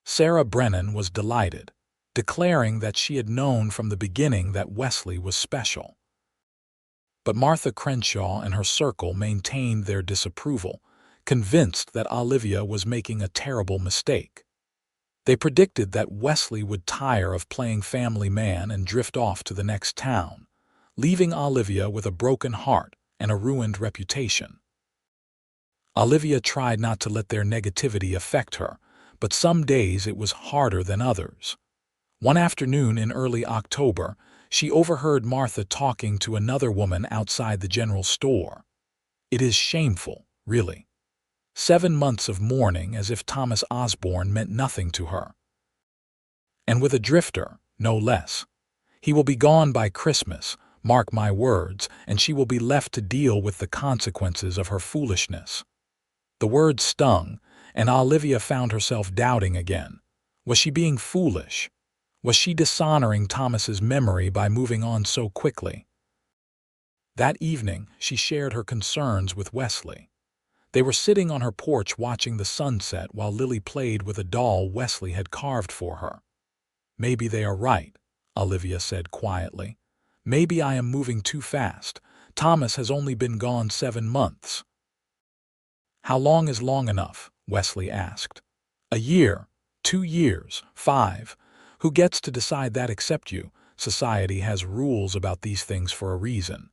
Sarah Brennan was delighted, declaring that she had known from the beginning that Wesley was special. But Martha Crenshaw and her circle maintained their disapproval, convinced that Olivia was making a terrible mistake. They predicted that Wesley would tire of playing family man and drift off to the next town, leaving Olivia with a broken heart and a ruined reputation. Olivia tried not to let their negativity affect her, but some days it was harder than others. One afternoon in early October, she overheard Martha talking to another woman outside the general store. "It is shameful, really. 7 months of mourning as if Thomas Osborne meant nothing to her. And with a drifter, no less. He will be gone by Christmas, mark my words, and she will be left to deal with the consequences of her foolishness." The words stung, and Olivia found herself doubting again. Was she being foolish? Was she dishonoring Thomas's memory by moving on so quickly? That evening, she shared her concerns with Wesley. They were sitting on her porch watching the sunset while Lily played with a doll Wesley had carved for her. "Maybe they are right," Olivia said quietly. "Maybe I am moving too fast. Thomas has only been gone 7 months." "How long is long enough?" Wesley asked. "A year, 2 years, 5. Who gets to decide that except you? Society has rules about these things for a reason.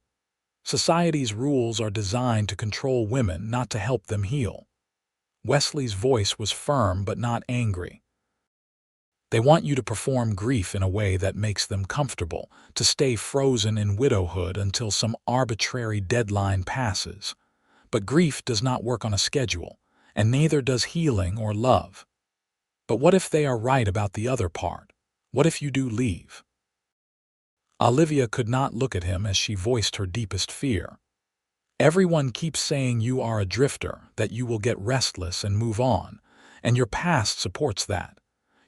Society's rules are designed to control women, not to help them heal." Wesley's voice was firm but not angry. "They want you to perform grief in a way that makes them comfortable, to stay frozen in widowhood until some arbitrary deadline passes. But grief does not work on a schedule, and neither does healing or love. But what if they are right about the other part? What if you do leave?" Olivia could not look at him as she voiced her deepest fear. "Everyone keeps saying you are a drifter, that you will get restless and move on, and your past supports that.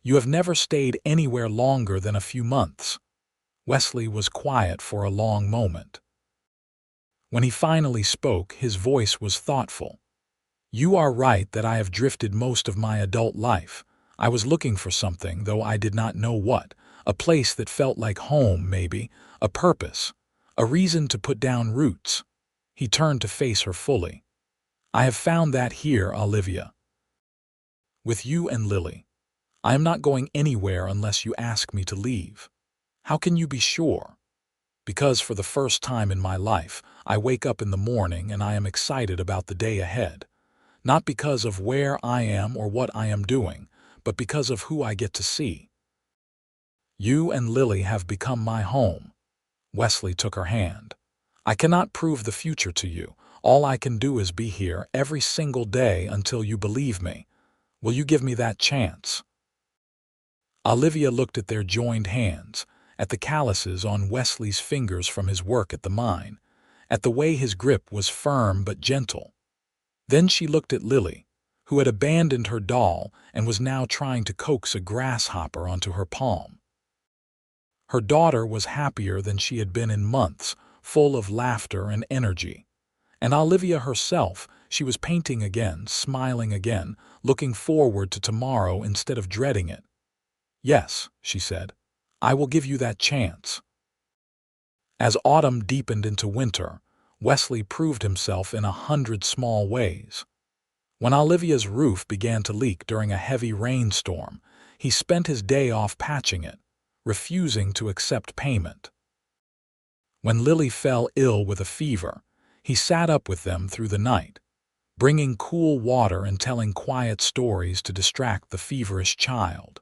You have never stayed anywhere longer than a few months." Wesley was quiet for a long moment. When he finally spoke, his voice was thoughtful. "You are right that I have drifted most of my adult life. I was looking for something, though I did not know what. A place that felt like home, maybe, a purpose, a reason to put down roots." He turned to face her fully. "I have found that here, Olivia. With you and Lily. I am not going anywhere unless you ask me to leave." "How can you be sure?" "Because for the first time in my life, I wake up in the morning and I am excited about the day ahead. Not because of where I am or what I am doing, but because of who I get to see. You and Lily have become my home." Wesley took her hand. "I cannot prove the future to you. All I can do is be here every single day until you believe me. Will you give me that chance?" Olivia looked at their joined hands, at the calluses on Wesley's fingers from his work at the mine, at the way his grip was firm but gentle. Then she looked at Lily, who had abandoned her doll and was now trying to coax a grasshopper onto her palm. Her daughter was happier than she had been in months, full of laughter and energy. And Olivia herself, she was painting again, smiling again, looking forward to tomorrow instead of dreading it. "Yes," she said, "I will give you that chance." As autumn deepened into winter, Wesley proved himself in 100 small ways. When Olivia's roof began to leak during a heavy rainstorm, he spent his day off patching it, refusing to accept payment. When Lily fell ill with a fever, he sat up with them through the night, bringing cool water and telling quiet stories to distract the feverish child.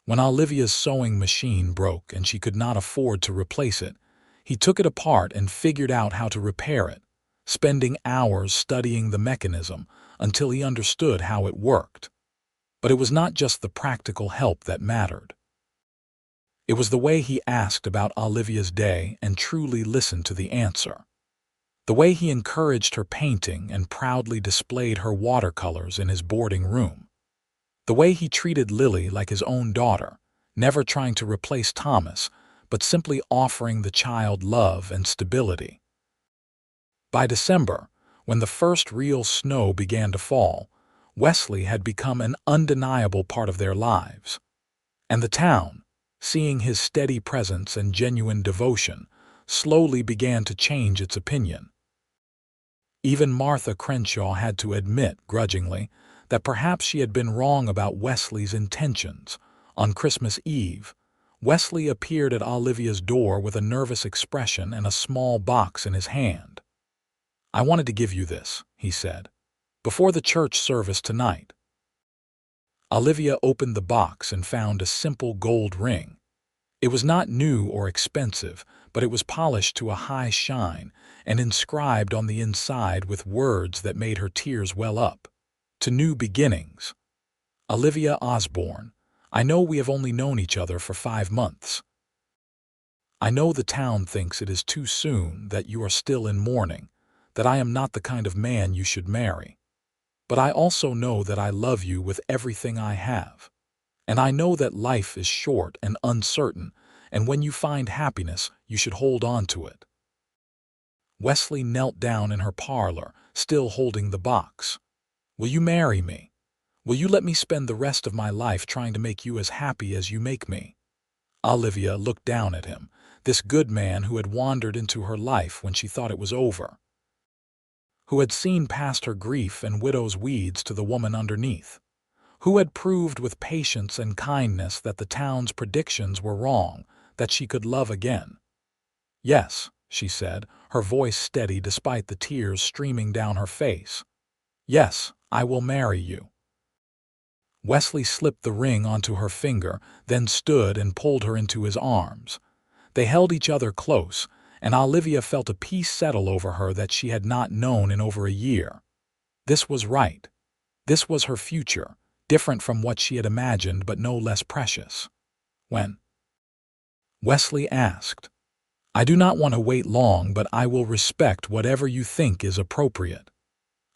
When Olivia's sewing machine broke and she could not afford to replace it, he took it apart and figured out how to repair it, spending hours studying the mechanism until he understood how it worked. But it was not just the practical help that mattered. It was the way he asked about Olivia's day and truly listened to the answer. The way he encouraged her painting and proudly displayed her watercolors in his boarding room. The way he treated Lily like his own daughter, never trying to replace Thomas, but simply offering the child love and stability. By December, when the first real snow began to fall, Wesley had become an undeniable part of their lives. And the town, seeing his steady presence and genuine devotion, slowly began to change its opinion. Even Martha Crenshaw had to admit, grudgingly, that perhaps she had been wrong about Wesley's intentions. On Christmas Eve, Wesley appeared at Olivia's door with a nervous expression and a small box in his hand. "I wanted to give you this," he said, "before the church service tonight." Olivia opened the box and found a simple gold ring. It was not new or expensive, but it was polished to a high shine and inscribed on the inside with words that made her tears well up. "To new beginnings. Olivia Osborne, I know we have only known each other for 5 months. I know the town thinks it is too soon, that you are still in mourning, that I am not the kind of man you should marry. But I also know that I love you with everything I have. And I know that life is short and uncertain, and when you find happiness, you should hold on to it." Wesley knelt down in her parlor, still holding the box. "Will you marry me? Will you let me spend the rest of my life trying to make you as happy as you make me?" Olivia looked down at him, this good man who had wandered into her life when she thought it was over, who had seen past her grief and widow's weeds to the woman underneath, who had proved with patience and kindness that the town's predictions were wrong, that she could love again. "Yes," she said, her voice steady despite the tears streaming down her face. "Yes, I will marry you." Wesley slipped the ring onto her finger, then stood and pulled her into his arms. They held each other close, and Olivia felt a peace settle over her that she had not known in over a year. This was right. This was her future, different from what she had imagined but no less precious. "When?" Wesley asked. "I do not want to wait long, but I will respect whatever you think is appropriate."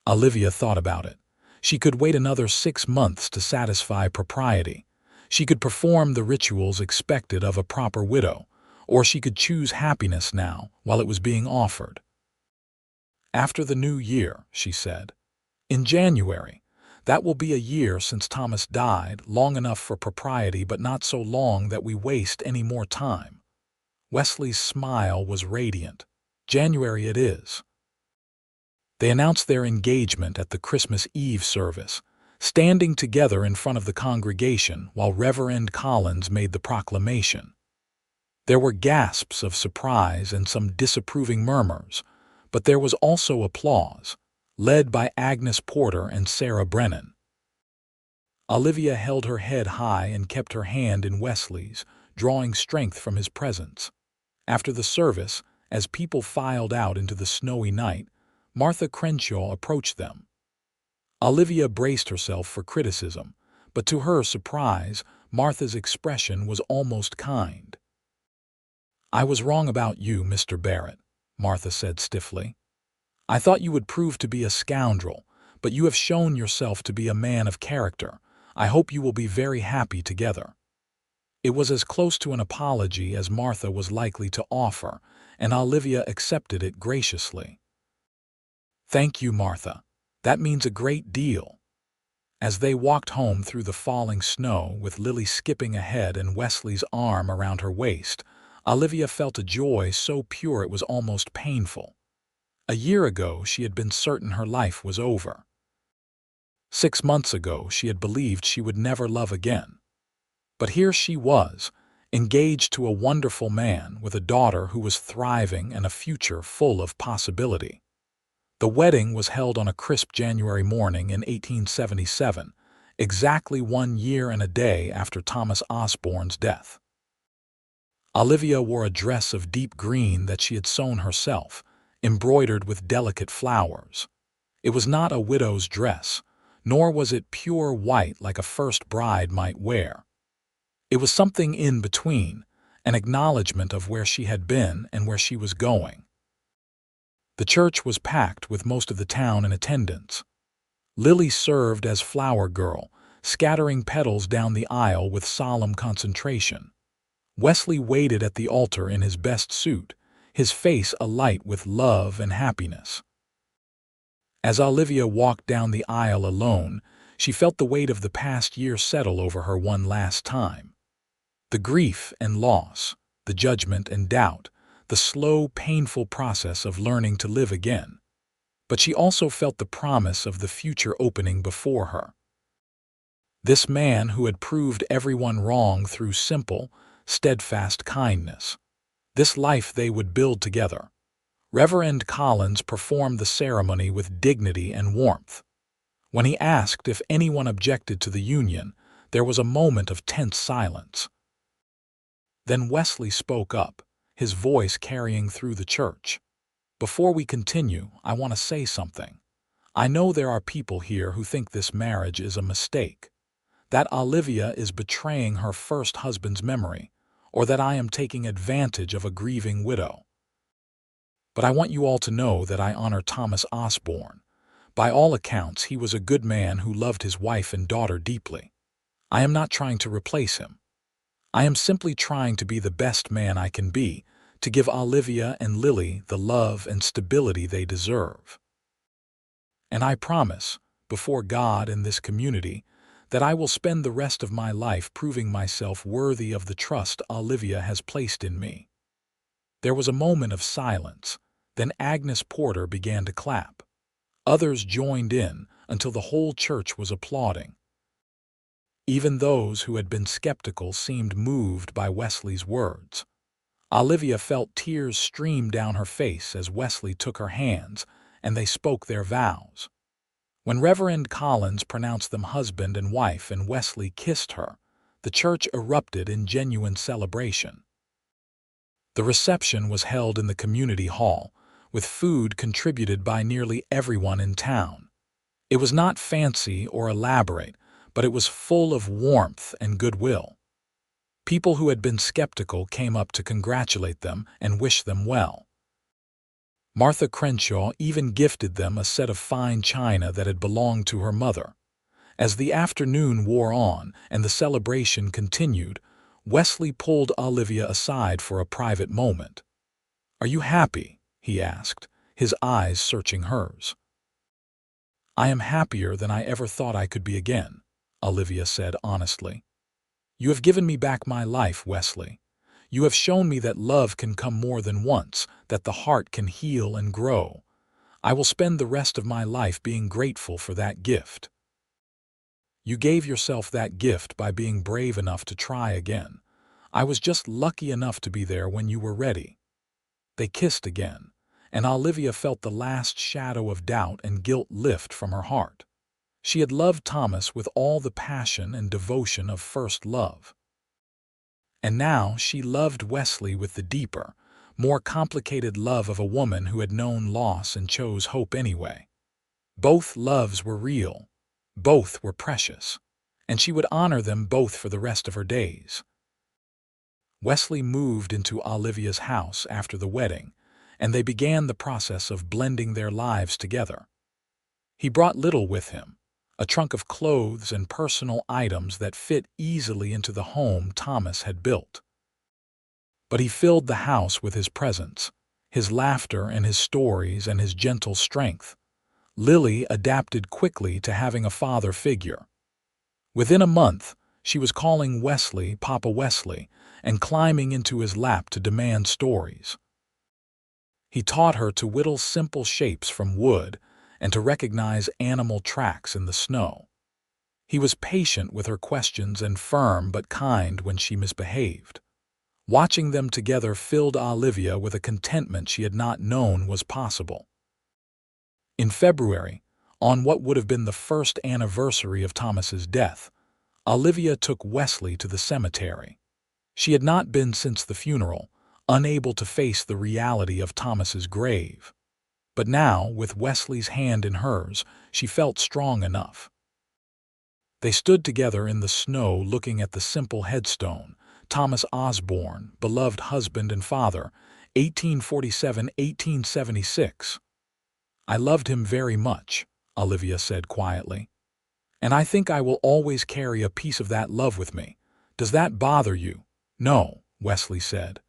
Olivia thought about it. She could wait another 6 months to satisfy propriety. She could perform the rituals expected of a proper widow, or she could choose happiness now while it was being offered. "After the new year," she said. "In January. That will be a year since Thomas died, long enough for propriety but not so long that we waste any more time." Wesley's smile was radiant. "January it is." They announced their engagement at the Christmas Eve service, standing together in front of the congregation while Reverend Collins made the proclamation. There were gasps of surprise and some disapproving murmurs, but there was also applause, led by Agnes Porter and Sarah Brennan. Olivia held her head high and kept her hand in Wesley's, drawing strength from his presence. After the service, as people filed out into the snowy night, Martha Crenshaw approached them. Olivia braced herself for criticism, but to her surprise, Martha's expression was almost kind. "I was wrong about you, Mr. Barrett," Martha said stiffly. "I thought you would prove to be a scoundrel, but you have shown yourself to be a man of character. I hope you will be very happy together." It was as close to an apology as Martha was likely to offer, and Olivia accepted it graciously. "Thank you, Martha. That means a great deal." As they walked home through the falling snow, with Lily skipping ahead and Wesley's arm around her waist, Olivia felt a joy so pure it was almost painful. A year ago, she had been certain her life was over. 6 months ago, she had believed she would never love again. But here she was, engaged to a wonderful man with a daughter who was thriving and a future full of possibility. The wedding was held on a crisp January morning in 1877, exactly 1 year and a day after Thomas Osborne's death. Olivia wore a dress of deep green that she had sewn herself, embroidered with delicate flowers. It was not a widow's dress, nor was it pure white like a first bride might wear. It was something in between, an acknowledgement of where she had been and where she was going. The church was packed with most of the town in attendance. Lily served as flower girl, scattering petals down the aisle with solemn concentration. Wesley waited at the altar in his best suit, his face alight with love and happiness. As Olivia walked down the aisle alone, she felt the weight of the past year settle over her one last time. The grief and loss, the judgment and doubt, the slow, painful process of learning to live again. But she also felt the promise of the future opening before her. This man who had proved everyone wrong through simple, steadfast kindness. This life they would build together. Reverend Collins performed the ceremony with dignity and warmth. When he asked if anyone objected to the union, there was a moment of tense silence. Then Wesley spoke up, his voice carrying through the church. "Before we continue, I want to say something. I know there are people here who think this marriage is a mistake, that Olivia is betraying her first husband's memory, or that I am taking advantage of a grieving widow. But I want you all to know that I honor Thomas Osborne. By all accounts, he was a good man who loved his wife and daughter deeply. I am not trying to replace him. I am simply trying to be the best man I can be, to give Olivia and Lily the love and stability they deserve." And I promise, before God and this community, that I will spend the rest of my life proving myself worthy of the trust Olivia has placed in me." There was a moment of silence. Then Agnes Porter began to clap. Others joined in until the whole church was applauding. Even those who had been skeptical seemed moved by Wesley's words. Olivia felt tears stream down her face as Wesley took her hands and they spoke their vows. When Reverend Collins pronounced them husband and wife and Wesley kissed her, the church erupted in genuine celebration. The reception was held in the community hall, with food contributed by nearly everyone in town. It was not fancy or elaborate, but it was full of warmth and goodwill. People who had been skeptical came up to congratulate them and wish them well. Martha Crenshaw even gifted them a set of fine china that had belonged to her mother. As the afternoon wore on and the celebration continued, Wesley pulled Olivia aside for a private moment. "Are you happy?" he asked, his eyes searching hers. "I am happier than I ever thought I could be again," Olivia said honestly. "You have given me back my life, Wesley. You have shown me that love can come more than once, that the heart can heal and grow. I will spend the rest of my life being grateful for that gift." "You gave yourself that gift by being brave enough to try again. I was just lucky enough to be there when you were ready." They kissed again, and Olivia felt the last shadow of doubt and guilt lift from her heart. She had loved Thomas with all the passion and devotion of first love. And now she loved Wesley with the deeper, more complicated love of a woman who had known loss and chose hope anyway. Both loves were real. Both were precious, and she would honor them both for the rest of her days. Wesley moved into Olivia's house after the wedding, and they began the process of blending their lives together. He brought little with him, a trunk of clothes and personal items that fit easily into the home Thomas had built. But he filled the house with his presence, his laughter and his stories and his gentle strength. Lily adapted quickly to having a father figure. Within a month, she was calling Wesley Papa Wesley and climbing into his lap to demand stories. He taught her to whittle simple shapes from wood and to recognize animal tracks in the snow. He was patient with her questions and firm but kind when she misbehaved. Watching them together filled Olivia with a contentment she had not known was possible. In February, on what would have been the first anniversary of Thomas's death, Olivia took Wesley to the cemetery. She had not been since the funeral, unable to face the reality of Thomas's grave. But now, with Wesley's hand in hers, she felt strong enough. They stood together in the snow looking at the simple headstone, Thomas Osborne, beloved husband and father, 1847–1876. "I loved him very much," Olivia said quietly. "And I think I will always carry a piece of that love with me. Does that bother you?" "No," Wesley said.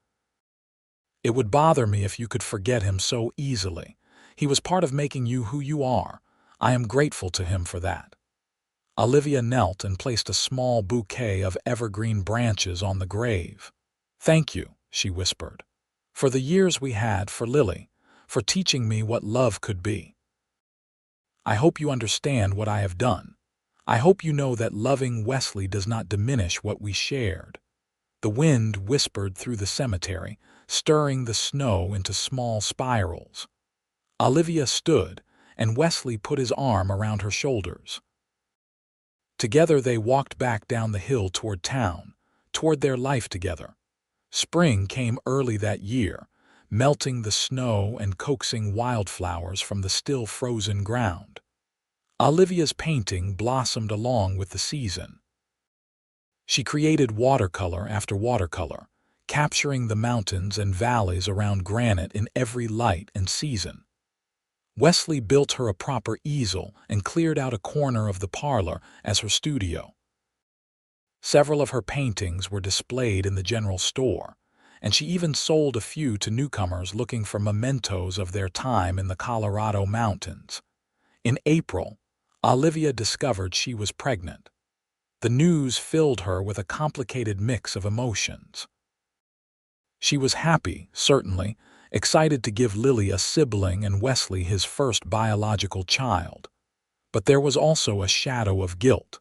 "It would bother me if you could forget him so easily. He was part of making you who you are. I am grateful to him for that." Olivia knelt and placed a small bouquet of evergreen branches on the grave. "Thank you," she whispered, "for the years we had, for Lily, for teaching me what love could be. I hope you understand what I have done. I hope you know that loving Wesley does not diminish what we shared." The wind whispered through the cemetery, stirring the snow into small spirals. Olivia stood, and Wesley put his arm around her shoulders. Together they walked back down the hill toward town, toward their life together. Spring came early that year, melting the snow and coaxing wildflowers from the still frozen ground. Olivia's painting blossomed along with the season. She created watercolor after watercolor, capturing the mountains and valleys around Granite in every light and season. Wesley built her a proper easel and cleared out a corner of the parlor as her studio. Several of her paintings were displayed in the general store, and she even sold a few to newcomers looking for mementos of their time in the Colorado mountains. In April, Olivia discovered she was pregnant. The news filled her with a complicated mix of emotions. She was happy, certainly, excited to give Lily a sibling and Wesley his first biological child. But there was also a shadow of guilt.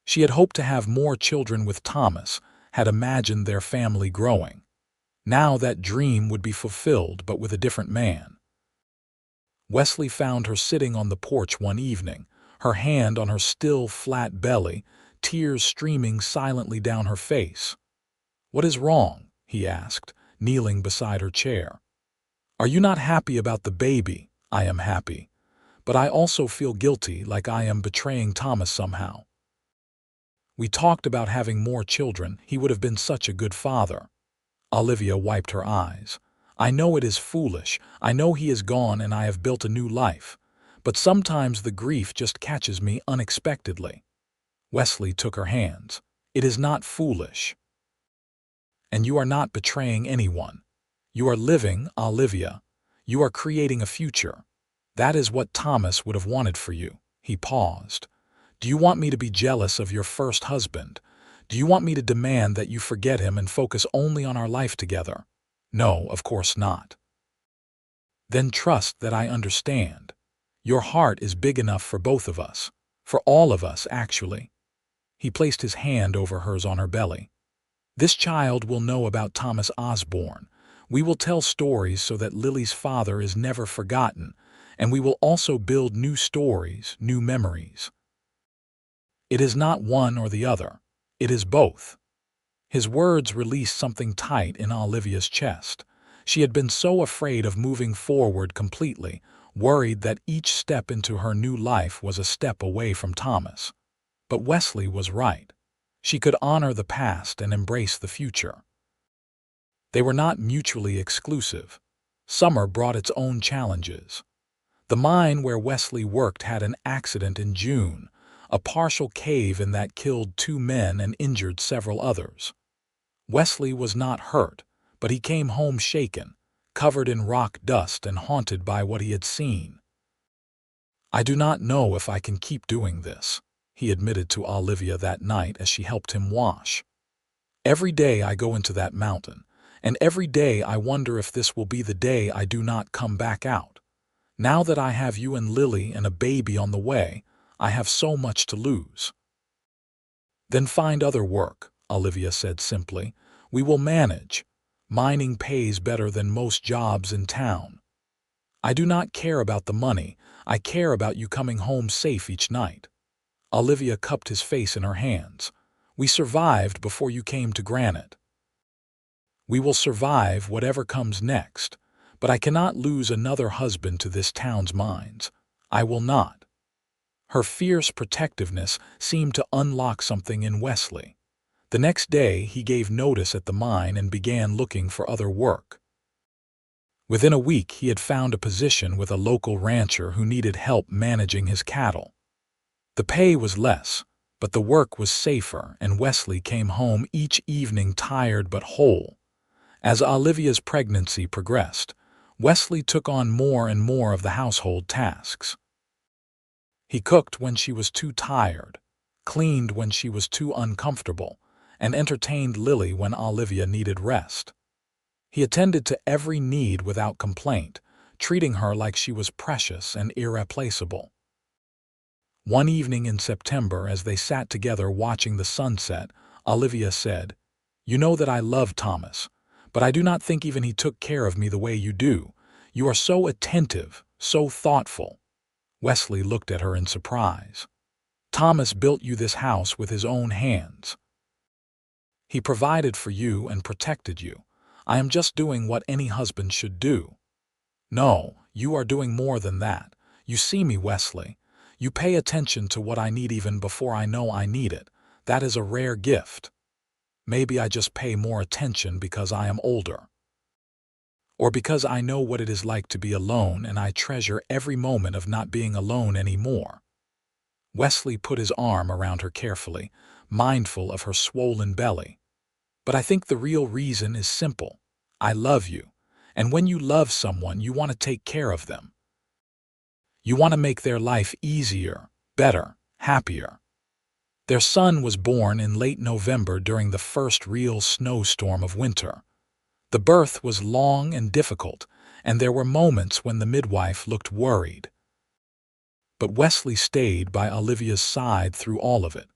She had hoped to have more children with Thomas, had imagined their family growing. Now that dream would be fulfilled, but with a different man. Wesley found her sitting on the porch one evening, her hand on her still, flat belly, tears streaming silently down her face. "What is wrong?" he asked, kneeling beside her chair. "Are you not happy about the baby?" "I am happy. But I also feel guilty, like I am betraying Thomas somehow. We talked about having more children. He would have been such a good father." Olivia wiped her eyes. "I know it is foolish. I know he is gone and I have built a new life. But sometimes the grief just catches me unexpectedly." Wesley took her hands. "It is not foolish. And you are not betraying anyone. You are living, Olivia. You are creating a future. That is what Thomas would have wanted for you." He paused. "Do you want me to be jealous of your first husband? Do you want me to demand that you forget him and focus only on our life together?" "No, of course not." "Then trust that I understand. Your heart is big enough for both of us. For all of us, actually." He placed his hand over hers on her belly. "This child will know about Thomas Osborne. We will tell stories so that Lily's father is never forgotten, and we will also build new stories, new memories. It is not one or the other. It is both." His words released something tight in Olivia's chest. She had been so afraid of moving forward completely, worried that each step into her new life was a step away from Thomas. But Wesley was right. She could honor the past and embrace the future. They were not mutually exclusive. Summer brought its own challenges. The mine where Wesley worked had an accident in June, a partial cave-in that killed 2 men and injured several others. Wesley was not hurt, but he came home shaken, covered in rock dust and haunted by what he had seen. "I do not know if I can keep doing this," he admitted to Olivia that night as she helped him wash. "Every day I go into that mountain, and every day I wonder if this will be the day I do not come back out. Now that I have you and Lily and a baby on the way, I have so much to lose." "Then find other work," Olivia said simply. "We will manage. Mining pays better than most jobs in town. I do not care about the money. I care about you coming home safe each night." Olivia cupped his face in her hands. "We survived before you came to Granite. We will survive whatever comes next, but I cannot lose another husband to this town's mines. I will not." Her fierce protectiveness seemed to unlock something in Wesley. The next day he gave notice at the mine and began looking for other work. Within a week he had found a position with a local rancher who needed help managing his cattle. The pay was less, but the work was safer, and Wesley came home each evening tired but whole. As Olivia's pregnancy progressed, Wesley took on more and more of the household tasks. He cooked when she was too tired, cleaned when she was too uncomfortable, and entertained Lily when Olivia needed rest. He attended to every need without complaint, treating her like she was precious and irreplaceable. One evening in September, as they sat together watching the sunset, Olivia said, "You know that I love Thomas, but I do not think even he took care of me the way you do. You are so attentive, so thoughtful." Wesley looked at her in surprise. "Thomas built you this house with his own hands. He provided for you and protected you. I am just doing what any husband should do." "No, you are doing more than that. You see me, Wesley. You pay attention to what I need even before I know I need it. That is a rare gift. Maybe I just pay more attention because I am older. Or because I know what it is like to be alone and I treasure every moment of not being alone anymore." Wesley put his arm around her carefully, mindful of her swollen belly. "But I think the real reason is simple. I love you. And when you love someone, you want to take care of them. You want to make their life easier, better, happier. Their son was born in late November during the first real snowstorm of winter. The birth was long and difficult, and there were moments when the midwife looked worried. But Wesley stayed by Olivia's side through all of it,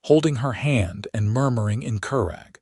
holding her hand and murmuring in Kurag.